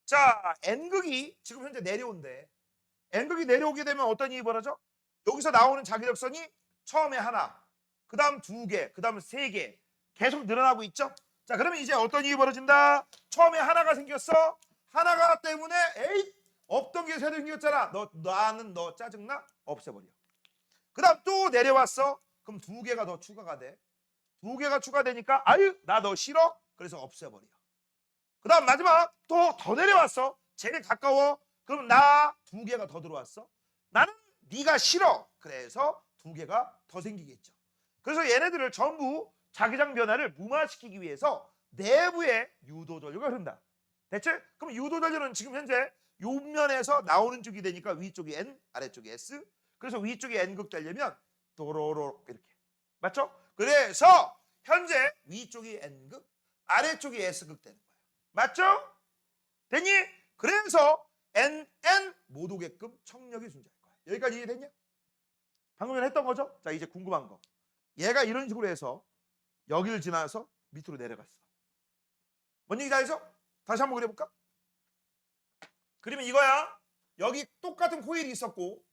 자, N극이 지금 현재 내려온대. N극이 내려오게 되면 어떤 일이 벌어져? 여기서 나오는 자기력선이 처음에 하나, 그 다음 2개, 그 다음 3개 계속 늘어나고 있죠? 자, 그러면 이제 어떤 일이 벌어진다? 처음에 하나가 생겼어. 하나가 때문에 에이 없던 게 새로 생겼잖아. 나는 너 짜증나? 없애버려. 그 다음 또 내려왔어. 그럼 2개가 더 추가가 돼. 2개가 추가되니까 아유 나 너 싫어? 그래서 없애버려. 그 다음 마지막 또 더 내려왔어. 제일 가까워. 그럼 나 2개가 더 들어왔어. 나는 네가 싫어. 그래서 2개가 더 생기겠죠. 그래서 얘네들을 전부 자기장 변화를 무마시키기 위해서 내부에 유도전류가 흐른다. 됐지? 그럼 유도전류는 지금 현재 요면에서 나오는 쪽이 되니까 위쪽이 N, 아래쪽이 S. 그래서 위쪽이 N극 되려면 도로로 이렇게. 맞죠? 그래서 현재 위쪽이 N극, 아래쪽이 S극 되는 거예요. 맞죠? 됐니? 그래서 N 못 오게끔 청력이 존재할 거야. 여기까지 이해됐냐? 방금 전에 했던 거죠? 자, 이제 궁금한 거. 얘가 이런 식으로 해서 여기를 지나서 밑으로 내려갔어. 뭔 얘기 다 해서? 다시 한번 그려볼까? 그러면 이거야. 여기 똑같은 코일이 있었고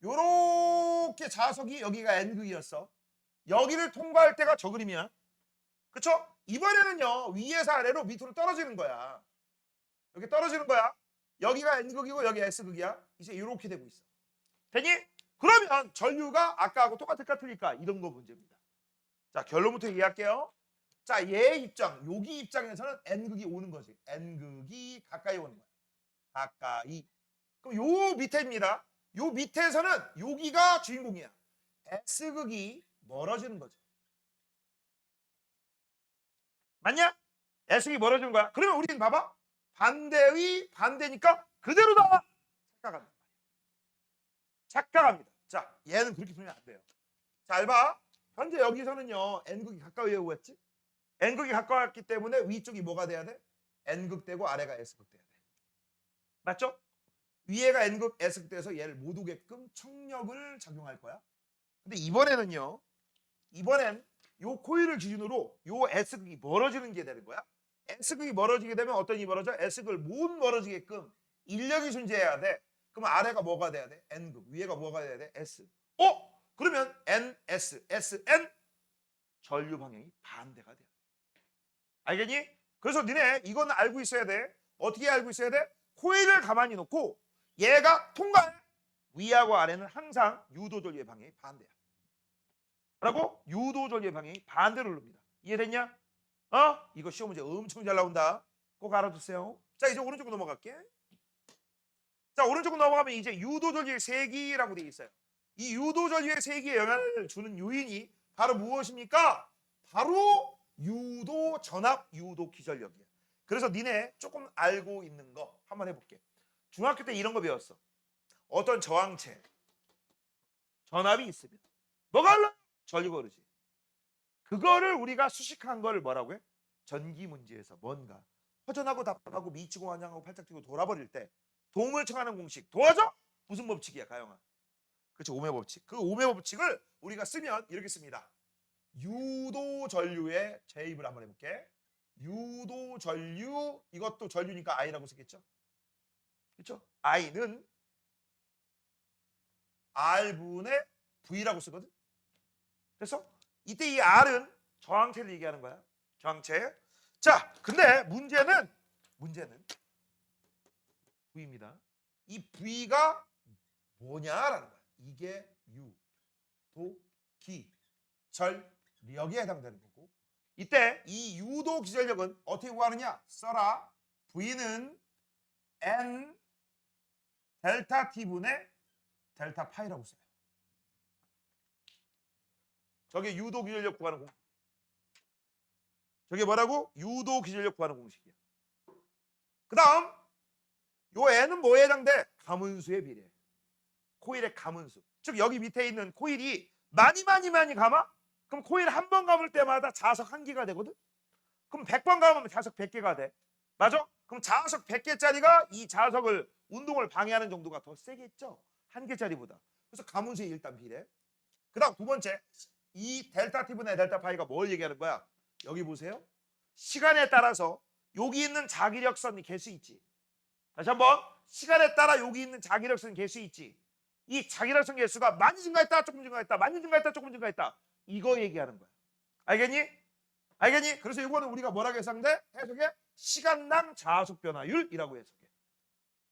요렇게 자석이 여기가 N극이었어. 여기를 통과할 때가 저 그림이야. 그쵸? 이번에는요 위에서 아래로 밑으로 떨어지는 거야. 여기 떨어지는 거야. 여기가 n극이고 여기 s극이야. 이제 이렇게 되고 있어. 되니? 그러면 전류가 아까하고 똑같을까 틀릴까? 이런 거 문제입니다. 자, 결론부터 얘기할게요. 자, 얘 입장, 여기 입장에서는 n극이 오는 거지. n극이 가까이 오는 거야. 가까이. 그럼 요 밑에입니다. 요 밑에서는 여기가 주인공이야. s극이 멀어지는 거죠. 맞냐? s극이 멀어지는 거야. 그러면 우리는 봐봐. 반대의 반대니까 그대로다. 착각한다. 착각합니다. 자, 얘는 그렇게 풀면 안 돼요. 잘 봐. 현재 여기서는요. n극이 가까이 오고 했지? n극이 가까웠기 때문에 위쪽이 뭐가 돼야 돼? n극 되고 아래가 s극 돼야 돼. 맞죠? 위에가 n극, s극 돼서 얘를 못 오게끔 청력을 작용할 거야. 근데 이번에는요. 이번엔 요 코일을 기준으로 요 s극이 멀어지는 게 되는 거야. s극이 멀어지게 되면 어떤 일이 벌어져? s극을 못 멀어지게끔 인력이 존재해야 돼. 그럼 아래가 뭐가 돼야 돼? n극. 위에가 뭐가 돼야 돼? s. 그러면 ns, sn 전류 방향이 반대가 돼야 돼. 알겠니? 그래서 니네 이건 알고 있어야 돼. 어떻게 알고 있어야 돼? 코일을 가만히 놓고 얘가 통과해. 위하고 아래는 항상 유도 전류의 방향이 반대야. 라고? 유도 전류의 방향이 반대로 흐릅니다. 이해됐냐? 이거 시험 문제 엄청 잘 나온다. 꼭 알아두세요. 자, 이제 오른쪽으로 넘어갈게. 자, 오른쪽으로 넘어가면 이제 유도 전류의 세기라고 되어 있어요. 이 유도 전류의 세기에 영향을 주는 요인이 바로 무엇입니까? 바로 유도 전압, 유도 기전력이에요. 그래서 니네 조금 알고 있는 거 한번 해볼게. 중학교 때 이런 거 배웠어. 어떤 저항체, 전압이 있으면 뭐가 흘러? 전류가 흐르지. 그거를 우리가 수식한 걸 뭐라고 해? 전기 문제에서 뭔가 허전하고 답답하고 미치고 환장하고 팔짝 뛰고 돌아버릴 때 도움을 청하는 공식 도와줘? 무슨 법칙이야, 가영아? 그렇죠, 오메 법칙. 그 오메 법칙을 우리가 쓰면 이렇게 씁니다. 유도 전류의 제입을 한번 해볼게. 유도 전류, 이것도 전류니까 I라고 쓰겠죠? 그렇죠? I는 R분의 V라고 쓰거든. 그래서 이때 이 R은 저항체를 얘기하는 거야. 저항체. 자, 근데 문제는 V입니다. 이 V가 뭐냐라는 거야. 이게 유도 기전력에 해당되는 거고, 이때 이 유도 기전력은 어떻게 구하느냐? 써라. V는 N 델타 T분의 델타 파이라고 써요. 저게 유도 기전력 구하는 공식. 저게 뭐라고? 유도 기전력 구하는 공식이야. 그 다음 요 N은 뭐에 해당돼? 가문수에 비례해. 코일의 가문수. 즉 여기 밑에 있는 코일이 많이 감아? 그럼 코일 한 번 감을 때마다 자석 한 개가 되거든? 그럼 100번 감으면 자석 100개가 돼. 맞아? 그럼 자석 100개짜리가 이 자석을 운동을 방해하는 정도가 더 세겠죠? 한 개짜리보다. 그래서 가문수에 일단 비례. 그 다음 두 번째, 이 델타 T분의 델타 파이가 뭘 얘기하는 거야? 여기 보세요. 시간에 따라서 여기 있는 자기력선이 개수 있지. 다시 한번, 시간에 따라 여기 있는 자기력선 개수 있지. 이 자기력선 개수가 많이 증가했다, 조금 증가했다, 많이 증가했다, 조금 증가했다. 이거 얘기하는 거야. 알겠니? 알겠니? 그래서 이거는 우리가 뭐라고 해석돼? 해석에 시간당 자속 변화율이라고 해석해.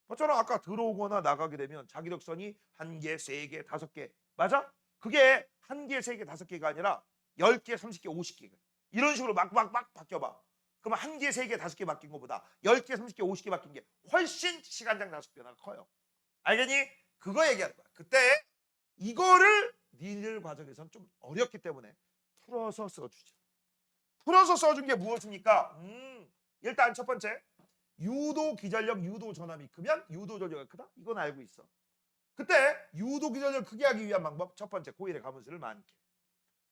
저처럼 아까 들어오거나 나가게 되면 자기력선이 1개, 3개, 5개. 맞아? 그게 1개, 3개, 5개가 아니라 10개, 30개, 50개. 이런 식으로 막 바뀌어봐. 그러면 1개, 3개, 5개 바뀐 것보다 10개, 30개, 50개 바뀐 게 훨씬 시간당 자속 변화가 커요. 알겠니? 그거 얘기하는 거야. 그때 이거를 니들 과정에서는 좀 어렵기 때문에 풀어서 써주죠. 풀어서 써준 게 무엇입니까? 일단 첫 번째, 유도 기전력, 유도 전압이 크면 유도 전력이 크다? 이건 알고 있어. 그때 유도 기전력을 크게 하기 위한 방법, 첫 번째, 코일의 가문수를 많게.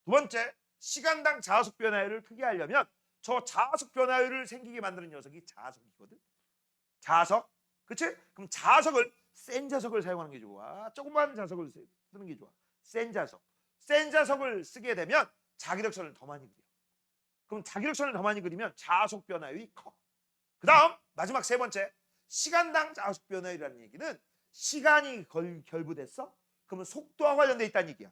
두 번째, 시간당 자속 변화율을 크게 하려면 저 자속 변화율을 생기게 만드는 녀석이 자석이거든. 자석. 그치? 그럼 자석을, 센 자석을 사용하는 게 좋아? 조그만 자석을 쓰는 게 좋아? 센 자석. 센 자석을 쓰게 되면 자기력선을 더 많이 그려. 그럼 자기력선을 더 많이 그리면 자속 변화율이 커. 그 다음 마지막 세 번째, 시간당 자속 변화율이라는 얘기는 시간이 결부됐어? 그러면 속도와 관련돼 있다는 얘기야.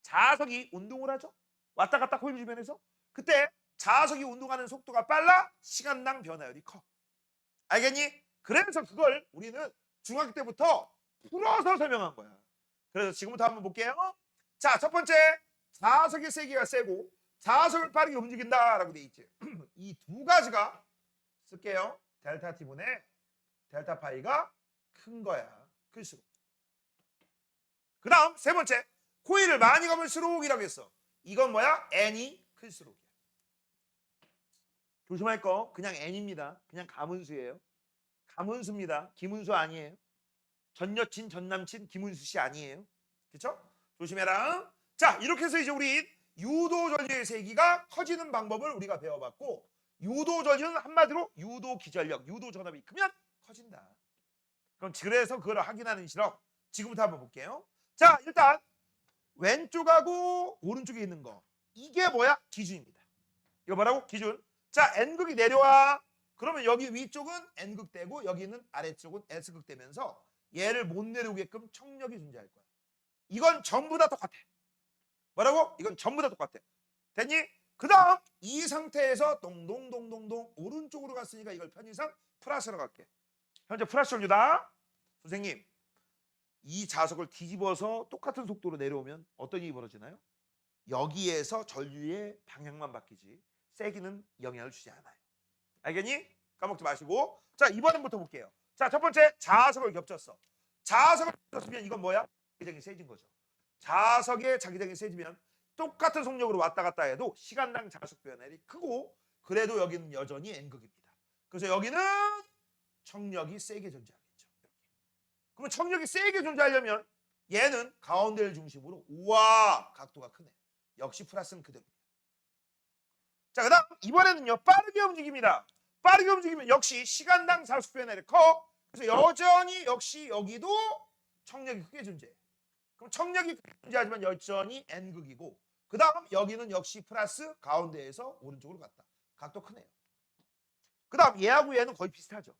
자석이 운동을 하죠. 왔다 갔다 코일 주변에서. 그때 자석이 운동하는 속도가 빨라 시간당 변화율이 커. 알겠니? 그래서 그걸 우리는 중학교 때부터 풀어서 설명한 거야. 그래서 지금부터 한번 볼게요. 자, 첫 번째 자석의 세기가 세고 자석을 빠르게 움직인다라고 돼 있지. 이 두 가지가 쓸게요. 델타 t분의 델타 파이가 큰 거야. 클수록. 그 다음 세 번째 코일을 많이 감을수록이라고 했어. 이건 뭐야? n이 클수록이야. 조심할 거 그냥 n입니다. 그냥 가문수예요. 가문수입니다. 김은수 아니에요. 전 여친 전 남친 김은수 씨 아니에요. 그렇죠? 조심해라. 자, 이렇게 해서 이제 우리 유도 전류의 세기가 커지는 방법을 우리가 배워봤고, 유도 전류는 한마디로 유도 기전력, 유도 전압이 크면 커진다. 그럼 그래서 그걸 확인하는 실험 지금부터 한번 볼게요. 자, 일단 왼쪽하고 오른쪽에 있는 거 이게 뭐야? 기준입니다. 이거 뭐라고? 기준. 자, N극이 내려와. 그러면 여기 위쪽은 N극 되고 여기는 아래쪽은 S극 되면서 얘를 못 내려오게끔 청력이 존재할 거야. 이건 전부 다 똑같아. 뭐라고? 이건 전부 다 똑같아. 됐니? 그 다음 이 상태에서 동동동동동 오른쪽으로 갔으니까 이걸 편의상 플러스로 갈게. 현재 플러스 전류다. 선생님, 이 자석을 뒤집어서 똑같은 속도로 내려오면 어떤 일이 벌어지나요? 여기에서 전류의 방향만 바뀌지 세기는 영향을 주지 않아요. 알겠니? 까먹지 마시고. 자, 이번엔부터 볼게요. 자, 첫 번째 자석을 겹쳤어. 자석을 겹쳤으면 이건 뭐야? 자기장이 세진 거죠. 자석의 자기장이 세지면 똑같은 속력으로 왔다 갔다 해도 시간당 자석 변화율이 크고 그래도 여기는 여전히 N극입니다. 그래서 여기는 청력이 세게 존재하겠죠. 이렇게. 그러면 청력이 세게 존재하려면 얘는 가운데를 중심으로 우와 각도가 크네. 역시 플러스는 그대로입니다. 자, 그 다음 이번에는요 빠르게 움직입니다. 빠르게 움직이면 역시 시간당 자석 변화율이 커. 그래서 여전히 역시 여기도 청력이 크게 존재해. 그럼 청력이 크게 존재하지만 여전히 N극이고 그 다음 여기는 역시 플러스 가운데에서 오른쪽으로 갔다. 각도 크네요. 그 다음 얘하고 얘는 거의 비슷하죠.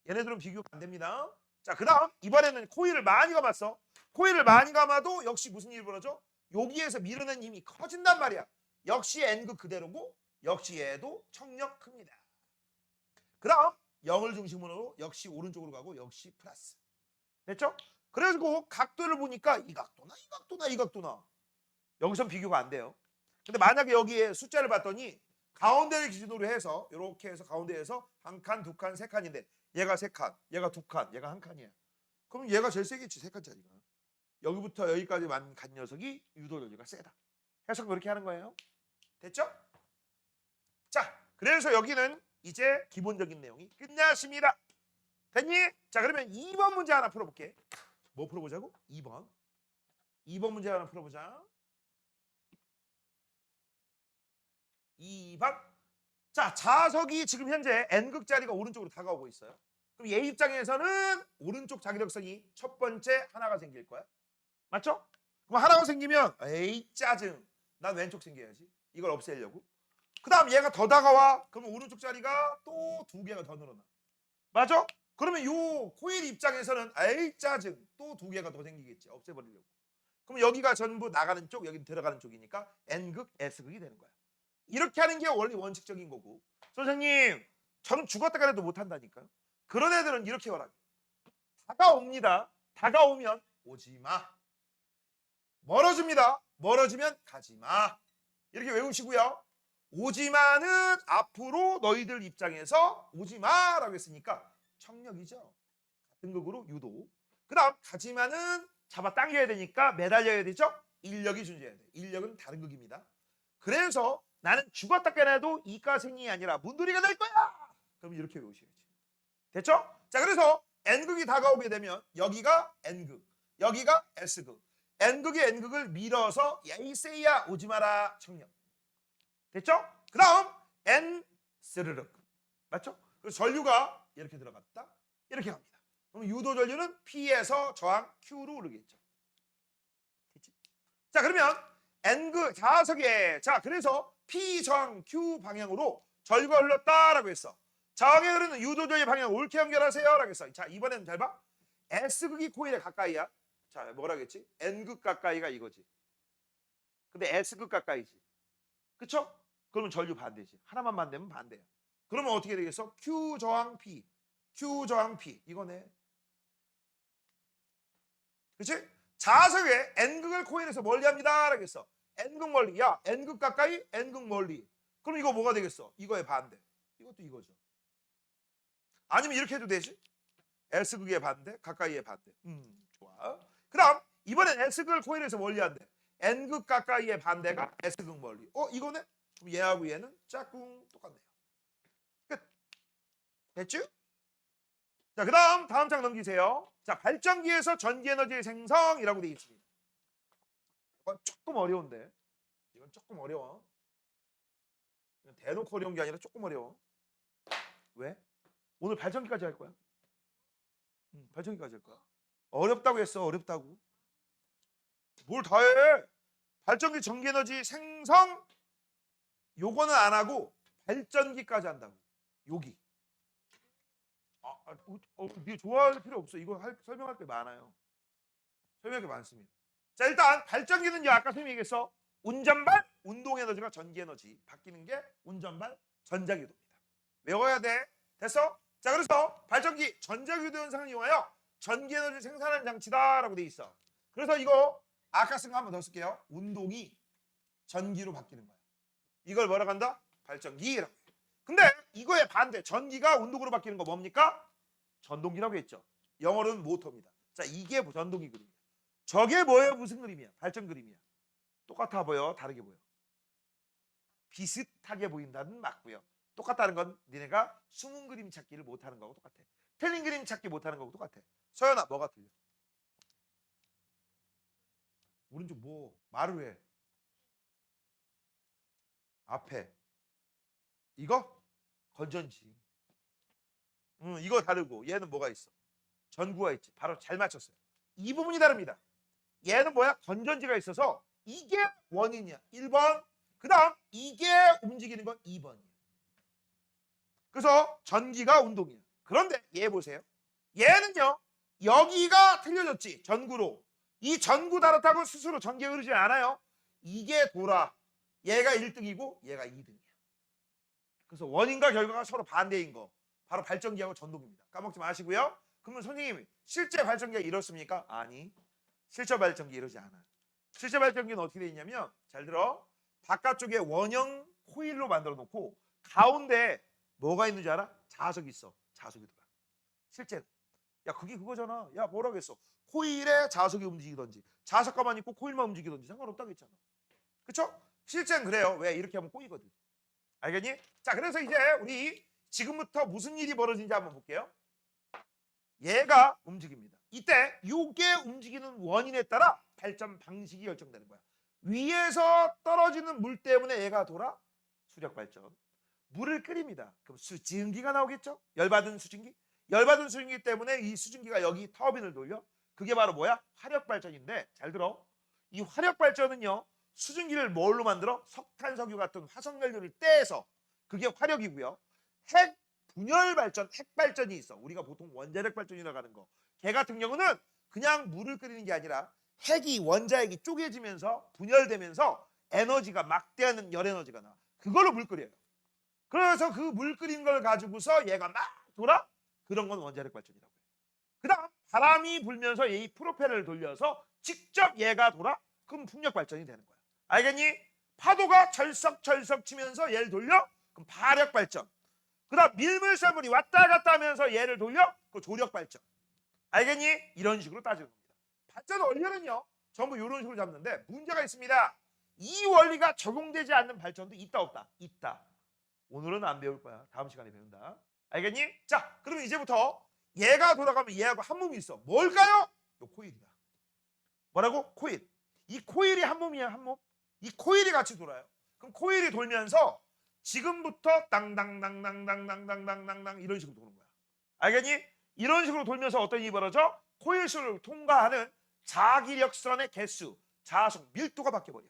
얘네들은 비교가 안 됩니다. 자, 그 다음 이번에는 코일을 많이 감았어. 코일을 많이 감아도 역시 무슨 일이 벌어져? 여기에서 밀어낸 힘이 커진단 말이야. 역시 N극 그대로고 역시 얘도 청력 큽니다. 그 다음 0을 중심으로 역시 오른쪽으로 가고 역시 플러스. 됐죠? 그래서 그 각도를 보니까 이 각도나 이 각도나 이 각도나 여기선 비교가 안 돼요. 근데 만약에 여기에 숫자를 봤더니 가운데를 기준으로 해서 이렇게 해서 가운데에서 한 칸, 두 칸, 세 칸인데 얘가 세 칸, 얘가 두 칸, 얘가 한 칸이야. 그럼 얘가 제일 세겠지, 세 칸짜리가. 여기부터 여기까지만 간 녀석이 유도 전류가 세다. 해석 그렇게 하는 거예요. 됐죠? 자, 그래서 여기는 이제 기본적인 내용이 끝났습니다. 됐니? 자, 그러면 2번 문제 하나 풀어볼게. 뭐 풀어보자고? 2번. 2번 문제 하나 풀어보자. 2번. 자, 자석이 지금 현재 N극짜리가 오른쪽으로 다가오고 있어요. 그럼 얘 입장에서는 오른쪽 자기력선이 첫 번째 하나가 생길 거야. 맞죠? 그럼 하나가 생기면 에이 짜증. 난 왼쪽 생겨야지. 이걸 없애려고. 그 다음 얘가 더 다가와. 그러면 오른쪽 자리가 또 두 개가 더 늘어나. 맞아? 그러면 요 코일 입장에서는 에이 짜증. 또 두 개가 더 생기겠지. 없애버리려고. 그럼 여기가 전부 나가는 쪽, 여기 들어가는 쪽이니까 N극, S극이 되는 거야. 이렇게 하는 게 원래 원칙적인 거고. 선생님, 저는 죽었다 그래도 못한다니까요. 그런 애들은 이렇게 말합니다. 다가옵니다. 다가오면 오지 마. 멀어집니다. 멀어지면 가지 마. 이렇게 외우시고요. 오지 마는 앞으로 너희들 입장에서 오지 마라고 했으니까 청력이죠. 같은 극으로 유도. 그 다음 가지 마는 잡아 당겨야 되니까 매달려야 되죠. 인력이 존재해야 돼. 인력은 다른 극입니다. 그래서 나는 죽었다 깨나도 이과생이 아니라 문돌이가 될 거야. 그럼 이렇게 외우셔야지. 됐죠? 자, 그래서 N극이 다가오게 되면 여기가 N극, 여기가 S극. N극이 N극을 밀어서 야이세이야 오지 마라 청력. 됐죠? 그 다음 N 스르륵. 맞죠? 그래서 전류가 이렇게 들어갔다. 이렇게 갑니다. 그럼 유도 전류는 P에서 저항 Q로 오르겠죠. 됐지? 자, 그러면 N극 자석에 자 그래서 P 저항 Q 방향으로 전류가 흘렀다라고 했어. 저항에 흐르는 유도 전류의 방향 옳게 연결하세요라고 했어. 자, 이번에는 잘 봐. S극이 코일에 가까이야. 자, 뭐라겠지? N극 가까이가 이거지. 근데 S극 가까이지. 그쵸? 그러면 전류 반대지. 하나만 반대면 반대야. 그러면 어떻게 되겠어? Q 저항 P. Q 저항 P. 이거네. 그치? 자석에 N극을 코일에서 멀리합니다. 라겠어. N극 멀리. 야, N극 가까이, N극 멀리. 그럼 이거 뭐가 되겠어? 이거의 반대. 이것도 이거죠. 아니면 이렇게 해도 되지? S극의 반대, 가까이의 반대. 좋아. 그 다음 이번엔 S극을 코일에서 멀리한대. N극 가까이의 반대가 S극 멀리. 이거네? 그럼 얘하고 얘는 짝꿍 똑같네요. 끝. 됐죠? 자, 그 다음 장 넘기세요. 자, 발전기에서 전기에너지의 생성이라고 되어 있습니다. 이건 조금 어려운데. 이건 조금 어려워. 이건 대놓고 어려운 게 아니라 조금 어려워. 왜? 오늘 발전기까지 할 거야. 발전기까지 할 거야. 어렵다고 했어. 어렵다고. 뭘 다 해? 발전기 전기에너지 생성 요거는 안 하고 발전기까지 한다고. 여기. 네 좋아할 필요 없어. 이거 설명할 게 많아요. 설명할 게 많습니다. 자, 일단 발전기는요. 아까 선생님이 얘기했어. 운전발 운동에너지가 전기에너지 바뀌는 게 운전발 전자기도입니다. 외워야 돼. 됐어? 자, 그래서 발전기 전자기도 현상을 이용하여 전기에너지 생산하는 장치다라고 돼 있어. 그래서 이거 아까 쓴 거 한 번 더 쓸게요. 운동이 전기로 바뀌는 거야. 이걸 뭐라고 한다? 발전기라고 해. 근데 이거의 반대 전기가 운동으로 바뀌는 거 뭡니까? 전동기라고 했죠. 영어로는 모터입니다. 자, 이게 전동기 그림이야. 저게 뭐예요? 무슨 그림이야? 발전 그림이야. 똑같아 보여? 다르게 보여? 비슷하게 보인다는 맞고요. 똑같다는 건 니네가 숨은 그림 찾기를 못하는 거하고 똑같아. 틀린 그림 찾기 못하는 거하고 똑같아. 서연아, 뭐가 틀려? 오른쪽 뭐 말을 해? 앞에 이거 건전지. 이거 다르고 얘는 뭐가 있어? 전구가 있지. 바로 잘 맞췄어요. 이 부분이 다릅니다. 얘는 뭐야? 건전지가 있어서 이게 원인이야. 1번. 그 다음 이게 움직이는 건 2번이야. 그래서 전기가 운동이야. 그런데 얘 보세요. 얘는요. 여기가 틀려졌지. 전구로. 이 전구 달았다고 스스로 전기가 흐르지 않아요. 이게 돌아. 얘가 1등이고 얘가 2등이야. 그래서 원인과 결과가 서로 반대인 거. 바로 발전기하고 전동입니다. 까먹지 마시고요. 그러면 선생님 실제 발전기가 이렇습니까? 아니. 실제 발전기 이러지 않아. 실제 발전기는 어떻게 되어 있냐면 잘 들어. 바깥쪽에 원형 코일로 만들어 놓고 가운데 뭐가 있는 줄 알아? 자석이 있어. 자석이 돌아. 실제는. 야, 그게 그거잖아. 야, 뭐라고 했어? 코일에 자석이 움직이던지 자석가만 있고 코일만 움직이던지 상관없다고 했잖아. 그쵸? 실제는 그래요. 왜? 이렇게 하면 꼬이거든. 알겠니? 자, 그래서 이제 우리 지금부터 무슨 일이 벌어진지 한번 볼게요. 얘가 움직입니다. 이때 요게 움직이는 원인에 따라 발전 방식이 결정되는 거야. 위에서 떨어지는 물 때문에 얘가 돌아? 수력 발전. 물을 끓입니다. 그럼 수증기가 나오겠죠? 열받은 수증기? 열받은 수증기 때문에 이 수증기가 여기 터빈을 돌려? 그게 바로 뭐야? 화력 발전인데 잘 들어. 이 화력 발전은요. 수증기를 뭘로 만들어? 석탄, 석유 같은 화석연료를 떼서 그게 화력이고요. 핵 분열 발전, 핵 발전이 있어. 우리가 보통 원자력 발전이라고 하는 거. 걔 같은 경우는 그냥 물을 끓이는 게 아니라 핵이 원자핵이 쪼개지면서 분열되면서 에너지가 막대한 열 에너지가 나와. 그걸로 물 끓여요. 그래서 그 물 끓인 걸 가지고서 얘가 막 돌아? 그런 건 원자력 발전이라고 해요. 그 다음 바람이 불면서 이 프로펠러를 돌려서 직접 얘가 돌아? 그럼 풍력 발전이 되는 거야. 알겠니? 파도가 철썩철썩 치면서 얘를 돌려? 그럼 파력 발전. 그 다음 밀물썰물이 왔다 갔다 하면서 얘를 돌려? 그 조력 발전. 알겠니? 이런 식으로 따지는 겁니다. 발전 원리는요. 전부 이런 식으로 잡는데 문제가 있습니다. 이 원리가 적용되지 않는 발전도 있다 없다? 있다. 오늘은 안 배울 거야. 다음 시간에 배운다. 알겠니? 자, 그러면 이제부터 얘가 돌아가면 얘하고 한 몸이 있어. 뭘까요? 요 코일이다. 뭐라고? 코일. 이 코일이 한 몸이야, 한 몸. 이 코일이 같이 돌아요. 그럼 코일이 돌면서 지금부터 땅땅땅땅땅땅땅땅땅 이런 식으로 도는 거야. 알겠니? 이런 식으로 돌면서 어떤 일이 벌어져? 코일수를 통과하는 자기력선의 개수, 자속 밀도가 바뀌어버려.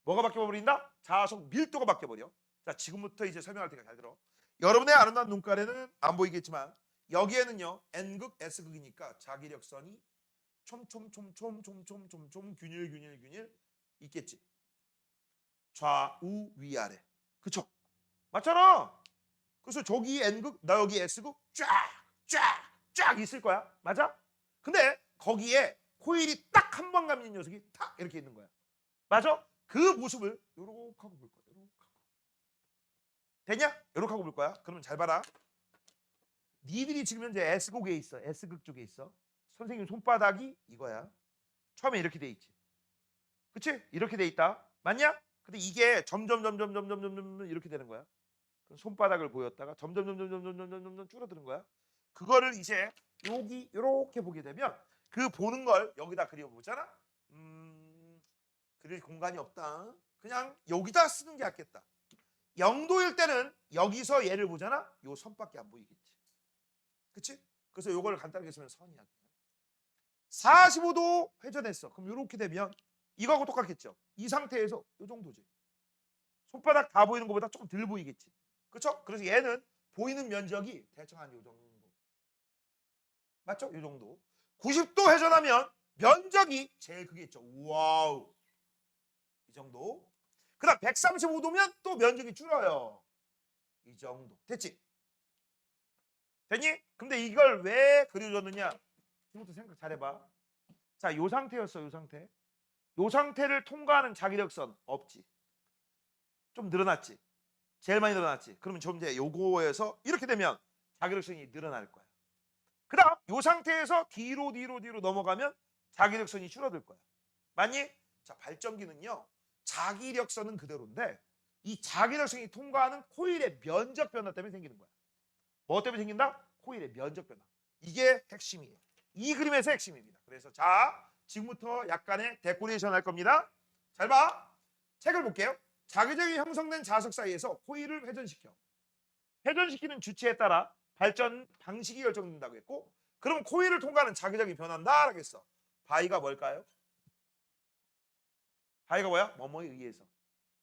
뭐가 바뀌어버린다? 자속 밀도가 바뀌어버려. 자, 지금부터 이제 설명할 테니까 잘 들어. 여러분의 아름다운 눈깔에는 안 보이겠지만 여기에는요 N극, S극이니까 자기력선이 촘촘촘촘촘촘촘 균일 있겠지. 좌우 위아래. 그쵸? 맞잖아. 그래서 저기 N극, 나 여기 S극 쫙 있을 거야. 맞아? 근데 거기에 코일이 딱 한 번 감는 녀석이 탁 이렇게 있는 거야. 맞아? 그 모습을 요렇게 하고 볼 거야. 요렇게 하고. 되냐? 요렇게 하고 볼 거야. 그러면 잘 봐라. 니들이 지금 현재 S곡에 있어. S극 쪽에 있어. 선생님 손바닥이 이거야. 처음에 이렇게 돼 있지. 그치? 이렇게 돼 있다. 맞냐? 근데 이게 점점 이렇게 되는 거야. 그럼 손바닥을 보였다가 점점 줄어드는 거야. 그거를 이제 여기 이렇게 보게 되면 그 보는 걸 여기다 그려보잖아. 그릴 공간이 없다. 그냥 여기다 쓰는 게 낫겠다. 0도일 때는 여기서 얘를 보잖아. 요 선밖에 안 보이겠지. 그치? 그래서 요걸 간단하게 쓰면 선이야. 그냥. 45도 회전했어. 그럼 이렇게 되면 이거하고 똑같겠죠. 이 상태에서 요 정도지. 손바닥 다 보이는 것보다 조금 덜 보이겠지. 그렇죠? 그래서 얘는 보이는 면적이 대충 한 요 정도. 맞죠? 요 정도. 90도 회전하면 면적이 제일 크겠죠. 와우. 이 정도. 그다음 135도면 또 면적이 줄어요. 이 정도. 됐지? 됐니? 근데 이걸 왜 그려줬느냐? 지금부터 생각 잘해봐. 자, 요 상태였어. 요 상태. 요 상태를 통과하는 자기력선 없지. 좀 늘어났지. 제일 많이 늘어났지. 그러면 좀 이제 요거에서 이렇게 되면 자기력선이 늘어날 거야. 그 다음 요 상태에서 뒤로 넘어가면 자기력선이 줄어들 거야. 맞니? 자, 발전기는요. 자기력선은 그대로인데 이 자기력선이 통과하는 코일의 면적 변화 때문에 생기는 거야. 뭐 때문에 생긴다? 코일의 면적 변화. 이게 핵심이에요. 이 그림에서 핵심입니다. 그래서 자, 지금부터 약간의 데코레이션 할 겁니다. 잘 봐. 책을 볼게요. 자기력이 형성된 자석 사이에서 코일을 회전시켜. 회전시키는 주체에 따라 발전 방식이 결정된다고 했고, 그럼 코일을 통과하는 자기력이 변한다 라겠어. 바이가 뭘까요? 바이가 뭐야? 뭐뭐에 의해서.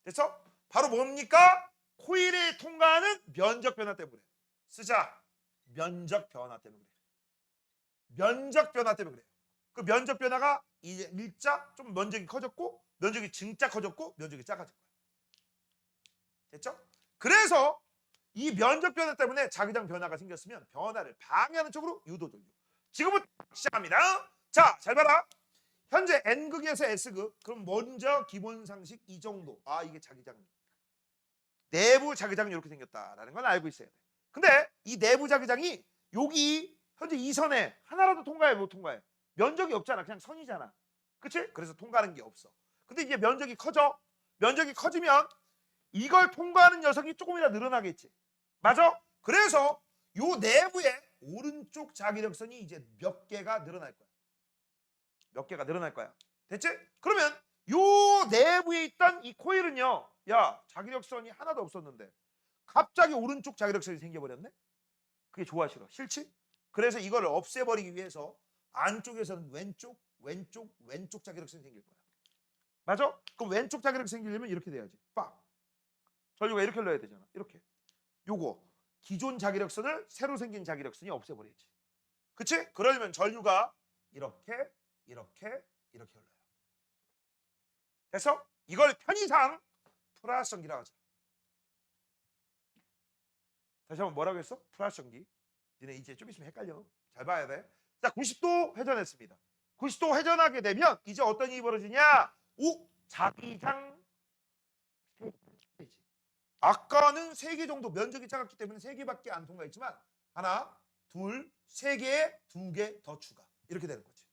됐어? 바로 뭡니까? 코일에 통과하는 면적 변화 때문에. 쓰자. 면적 변화 때문에 그래. 면적 변화 때문에 그래요. 그 면적 변화가 이제 일자 좀 면적이 커졌고, 면적이 증자 커졌고, 면적이 작아질 거야. 됐죠? 그래서 이 면적 변화 때문에 자기장 변화가 생겼으면 변화를 방해하는 쪽으로 유도 돌려. 지금부터 시작합니다. 자, 잘 봐라. 현재 N극에서 S극. 그럼 먼저 기본 상식 이 정도. 아, 이게 자기장. 내부 자기장이 이렇게 생겼다라는 건 알고 있어야 돼. 근데 이 내부 자기장이 여기 현재 이 선에 하나라도 통과해 못 통과해? 면적이 없잖아. 그냥 선이잖아. 그치? 그래서 통과하는 게 없어. 근데 이제 면적이 커져. 면적이 커지면 이걸 통과하는 녀석이 조금이나 늘어나겠지. 맞아? 그래서 요 내부에 오른쪽 자기력선이 이제 몇 개가 늘어날 거야. 몇 개가 늘어날 거야. 됐지? 그러면 요 내부에 있던 이 코일은요. 야, 자기력선이 하나도 없었는데 갑자기 오른쪽 자기력선이 생겨버렸네? 그게 좋아 싫어? 싫지? 그래서 이걸 없애버리기 위해서 안쪽에서는 왼쪽 자기력선이 생길 거야. 맞아? 그럼 왼쪽 자기력선이 생기려면 이렇게 돼야지. 빡. 전류가 이렇게 흘러야 되잖아. 이렇게. 요거 기존 자기력선을 새로 생긴 자기력선이 없애버려야지. 그치? 그러면 전류가 이렇게 흘러요. 됐어? 이걸 편의상 플러스전기라고 하죠. 다시 한번 뭐라고 했어? 플러스전기. 니네 이제 좀 있으면 헷갈려. 잘 봐야 돼. 자, 90도 회전했습니다. 90도 회전하게 되면 이제 어떤 일이 벌어지냐? 오! 자기장. 아까는 3개 정도 면적이 작았기 때문에 3개밖에 안 통과했지만 하나, 둘, 3개에 2개 더 추가. 이렇게 되는 거지.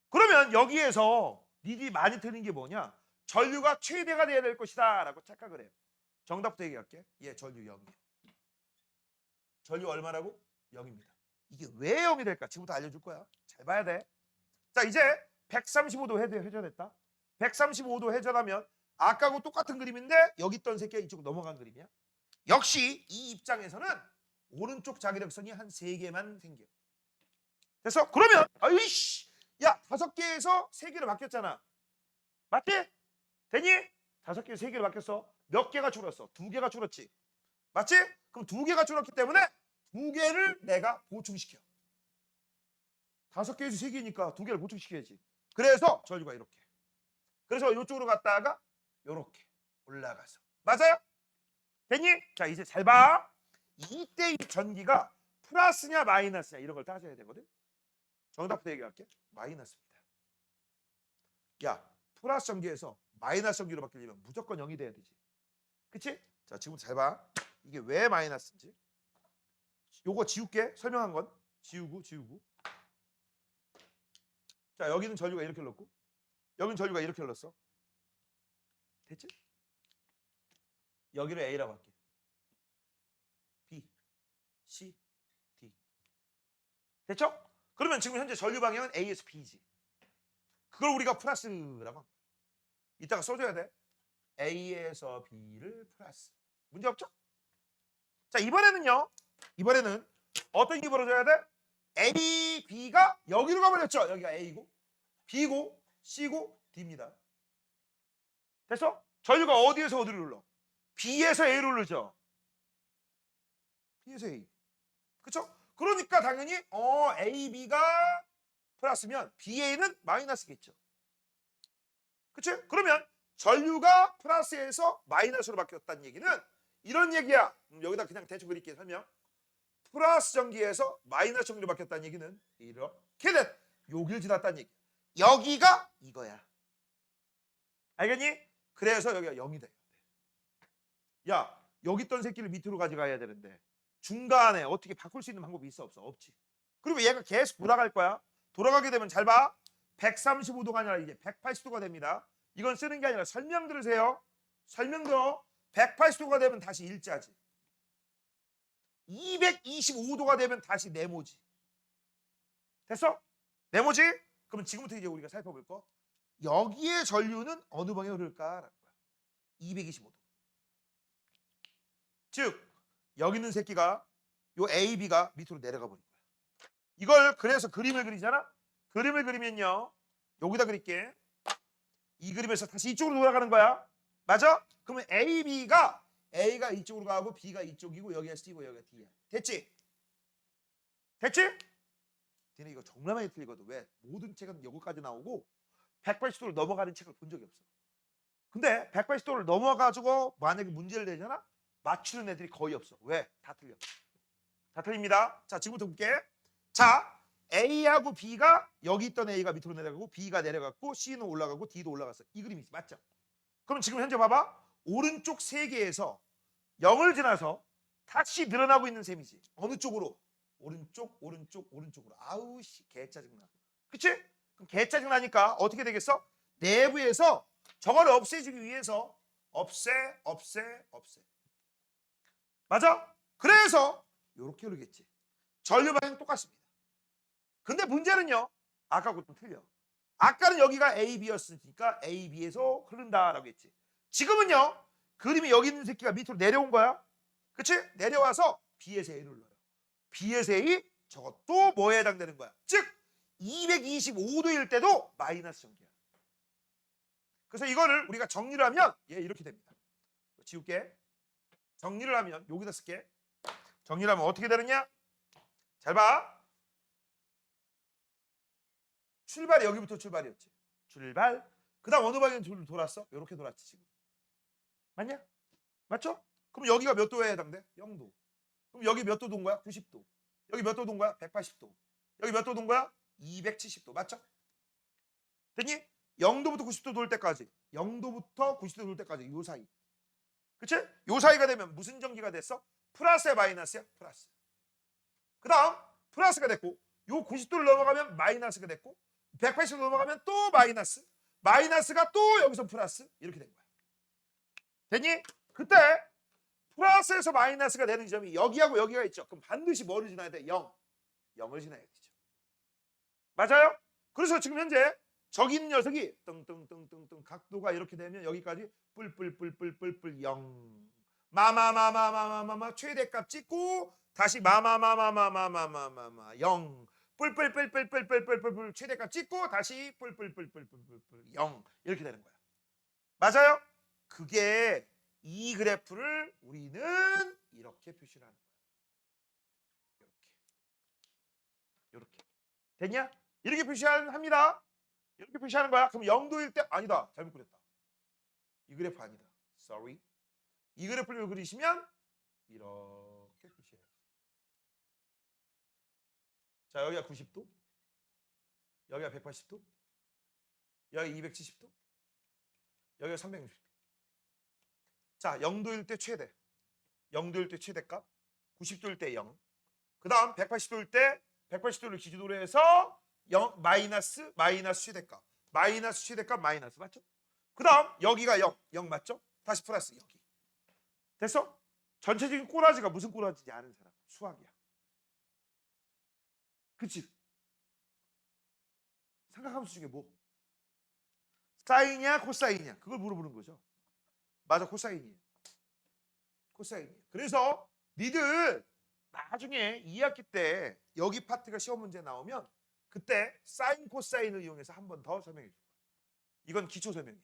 그러면 여기에서 니들이 많이 틀린 게 뭐냐? 전류가 최대가 돼야 될 것이다 라고 착각을 해요. 정답부터 얘기할게. 예, 전류 0이에요. 전류 얼마라고? 0입니다. 이게 왜 0이 될까? 지금부터 알려줄 거야. 잘 봐야 돼. 자, 이제 135도 회전했다. 135도 회전하면 아까하고 똑같은 그림인데 여기 있던 새끼가 이쪽으로 넘어간 그림이야. 역시 이 입장에서는 오른쪽 자기력선이 한 3개만 생겨. 됐어? 그러면 아이씨, 야, 5개에서 3개로 바뀌었잖아. 맞지? 되니? 5개에서 3개로 바뀌었어. 몇 개가 줄었어? 2개가 줄었지. 맞지? 그럼 2개가 줄었기 때문에 2개를 내가 보충시켜. 5개에서 3개니까 2개를 보충시켜야지. 그래서 전류가 이렇게. 그래서 이쪽으로 갔다가 요렇게. 올라가서. 맞아요? 됐니? 자, 이제 잘 봐. 이때 이 전기가 플러스냐 마이너스냐 이런 걸 따져야 되거든. 정답부터 얘기할게. 마이너스입니다. 야, 플러스 전기에서 마이너스 전기로 바뀌려면 무조건 0이 돼야 되지. 그치? 자, 지금 잘 봐. 이게 왜 마이너스인지. 요거 지울게. 설명한 건 지우고. 자, 여기는 전류가 이렇게 흘렀고 여기는 전류가 이렇게 흘렀어. 됐지? 여기를 A라고 할게. B, C, D. 됐죠? 그러면 지금 현재 전류 방향은 A에서 B지. 그걸 우리가 플러스라고 한 거야. 이따가 써줘야 돼. A에서 B를 플러스. 문제 없죠? 자, 이번에는 어떤 게 벌어져야 돼? A, B가 여기로 가버렸죠. 여기가 A고 B고 C고 D입니다. 됐어? 전류가 어디에서 어디로 흘러? B에서 A로 흐르죠. B에서 A. 그쵸? 그러니까 당연히 A, B가 플러스면 BA는 마이너스겠죠. 그치? 그러면 전류가 플러스에서 마이너스로 바뀌었다는 얘기는 이런 얘기야. 여기다 그냥 대충 그릴게 설명. 플러스 전기에서 마이너스 전기로 바뀌었다는 얘기는 이렇게 된 여기를 지났다는 얘기야. 여기가 이거야. 알겠니? 그래서 여기가 0이 돼야 돼. 야, 여기 있던 새끼를 밑으로 가져가야 되는데 중간에 어떻게 바꿀 수 있는 방법이 있어 없어? 없지. 그리고 얘가 계속 돌아갈 거야. 돌아가게 되면 잘 봐. 135도가 아니라 이제 180도가 됩니다. 이건 쓰는 게 아니라 설명 들으세요. 설명 들어. 180도가 되면 다시 일자지. 225도가 되면 다시 네모지. 됐어? 네모지? 그럼 지금부터 이제 우리가 살펴볼 거. 여기에 전류는 어느 방향으로 흐를까라는 거야. 225도. 즉 여기 있는 새끼가 요 A, B가 밑으로 내려가 버린 거야. 이걸 그래서 그림을 그리잖아. 그림을 그리면요. 여기다 그릴게. 이 그림에서 다시 이쪽으로 돌아가는 거야. 맞아? 그러면 A, B가 A가 이쪽으로 가고 B가 이쪽이고 여기가 C고 여기가 D야. 됐지? 됐지? 걔네 이거 정말 많이 틀리거든. 왜? 모든 책은 여기까지 나오고 180도를 넘어가는 책을 본 적이 없어. 근데 180도를 넘어가지고 만약에 문제를 내잖아? 맞추는 애들이 거의 없어. 왜? 다 틀려. 다 틀립니다. 자, 지금부터 볼게. 자, A하고 B가 여기 있던 A가 밑으로 내려가고 B가 내려갔고 C는 올라가고 D도 올라갔어. 이 그림이 맞죠? 그럼 지금 현재 봐봐. 오른쪽 세 개에서 0을 지나서 다시 늘어나고 있는 셈이지. 어느 쪽으로? 오른쪽으로. 아우 씨, 개 짜증나. 그치? 그럼 개 짜증나니까 어떻게 되겠어? 내부에서 저걸 없애주기 위해서 없애. 맞아? 그래서 이렇게 흐르겠지. 전류 방향 똑같습니다. 근데 문제는요. 아까하고 좀 틀려. 아까는 여기가 A, B였으니까 A, B에서 흐른다라고 했지. 지금은요. 그림이 여기 있는 새끼가 밑으로 내려온 거야. 그치? 내려와서 B에서 A를 눌러요. B에서 A 저것도 뭐에 해당되는 거야? 즉 225도일 때도 마이너스 전기야. 그래서 이거를 우리가 정리를 하면 얘 이렇게 됩니다. 지울게. 정리를 하면 여기다 쓸게. 정리를 하면 어떻게 되느냐? 잘 봐. 출발이 여기부터 출발이었지. 출발. 그 다음 어느 방향으로 돌았어? 이렇게 돌았지 지금. 맞냐? 맞죠? 그럼 여기가 몇 도에 해당돼? 0도. 그럼 여기 몇 도 돈 거야? 90도. 여기 몇 도 돈 거야? 180도. 여기 몇 도 돈 거야? 270도. 맞죠? 됐니? 0도부터 90도 돌 때까지. 0도부터 90도 돌 때까지 요 사이. 그치? 요 사이가 되면 무슨 전기가 됐어? 플러스야 마이너스야? 플러스. 그 다음 플러스가 됐고 요 90도를 넘어가면 마이너스가 됐고 180도 넘어가면 또 마이너스. 마이너스가 또 여기서 플러스. 이렇게 된 거야. 됐니? 그때 플러스에서 마이너스가 되는 지점이 여기하고 여기가 있죠. 그럼 반드시 뭐를 지나야 돼? 0. 0을 지나야 되죠. 맞아요? 그래서 지금 현재 저기 있는 녀석이 뚱뚱뚱뚱뚱 각도가 이렇게 되면 여기까지 뿔뿔뿔뿔뿔뿔 0. 마마마마마마마 최대값 찍고 다시 마마마마마마마마마 0. 뿔뿔뿔뿔뿔뿔뿔뿔 최대값 찍고 다시 뿔뿔뿔뿔뿔뿔 0. 이렇게 되는 거야. 맞아요? 그게 이 그래프를 우리는 이렇게 표시를 하는 거야. 이렇게. 됐냐? 이렇게 표시합니다. 이렇게 표시하는 거야. 그럼 0도일 때 아니다. 잘못 그렸다. 이 그래프 아니다. sorry. 이 그래프를 그리시면 이렇게 그리셔야지. 자, 여기가 90도, 여기가 180도, 여기 270도, 여기가 360도. 자, 0도일 때 최대, 0도일 때 최대값, 90도일 때 0. 그 다음 180도일 때 180도를 기준으로 해서 0, 마이너스 최대값, 마이너스 최대값 마이너스 맞죠? 그 다음 여기가 0, 0 맞죠? 다시 플러스 여기. 됐어? 전체적인 꼬라지가 무슨 꼬라지인지 아는 사람 수학이야. 그치? 삼각함수 중에 뭐? 사인이냐 코사인이냐 그걸 물어보는 거죠. 맞아, 코사인이에요. 코사인이에요. 그래서 니들 나중에 2학기 때 여기 파트가 시험 문제 나오면 그때 사인 코사인을 이용해서 한 번 더 설명해 줄 거야. 이건 기초 설명이야.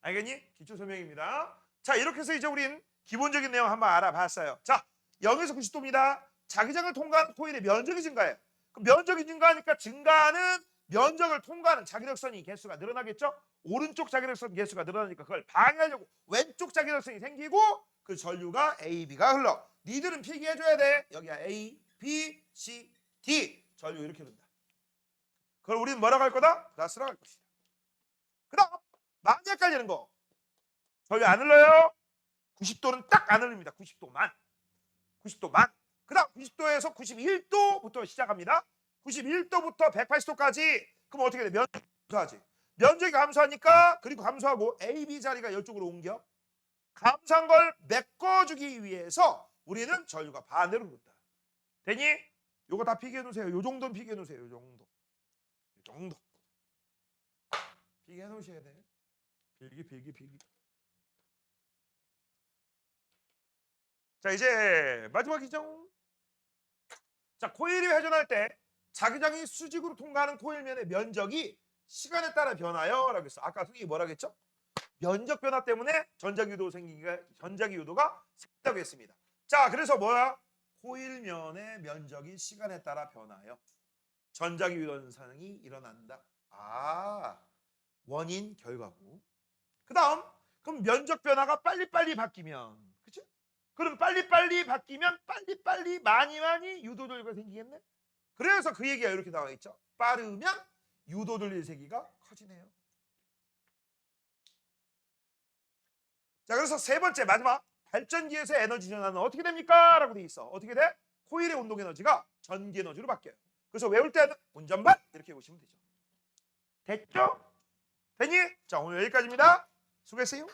알겠니? 기초 설명입니다. 자, 이렇게 해서 이제 우린 기본적인 내용 한번 알아봤어요. 자, 0에서 90도입니다. 자기장을 통과한 코일의 면적이 증가해요. 그럼 면적이 증가하니까 증가하는 면적을 통과하는 자기력선이 개수가 늘어나겠죠? 오른쪽 자기력선 개수가 늘어나니까 그걸 방해하려고 왼쪽 자기력선이 생기고 그 전류가 A, B가 흘러. 니들은 필기해줘야 돼. 여기가 A, B, C, D. 전류 이렇게 흐른다. 그걸 우리는 뭐라고 할 거다? 플러스라고 할 것이다. 그 다음 많이 헷갈리는 거. 전류 안 흘러요? 90도는 딱 안 흘립니다. 90도만. 90도만. 그 다음 90도에서 91도부터 시작합니다. 91도부터 180도까지. 그럼 어떻게 돼? 면적이 감소하지. 면적이 감소하니까 그리고 감소하고 A, B 자리가 이쪽으로 옮겨. 감소한 걸 메꿔주기 위해서 우리는 전류가 반대로 흐른다. 되니? 요거 다 필기해 놓으세요. 요 정도는 필기해 놓으세요. 요 정도. 요 정도. 필기해 놓으셔야 돼. 필기. 자, 이제 마지막이죠. 자, 코일이 회전할 때 자기장이 수직으로 통과하는 코일면의 면적이 시간에 따라 변하여 라고 했어. 아까 선생님이 뭐라고 했죠? 면적 변화 때문에 전자기유도가 생긴다고 했습니다. 자, 그래서 뭐야? 코일면의 면적이 시간에 따라 변하여 전자기유도 현상이 일어난다. 아, 원인 결과고. 그 다음 그럼 면적 변화가 빨리빨리 바뀌면, 그치? 그럼 빨리빨리 바뀌면 빨리빨리 많이 유도들과 생기겠네. 그래서 그 얘기가 이렇게 나와 있죠. 빠르면 유도들의 세기가 커지네요. 자, 그래서 세 번째 마지막 발전기에서 에너지 전환은 어떻게 됩니까? 라고 돼 있어. 어떻게 돼? 코일의 운동 에너지가 전기 에너지로 바뀌어요. 그래서 외울 때는 운전반 이렇게 보시면 되죠. 됐죠? 됐니? 자, 오늘 여기까지입니다. 수고했어요.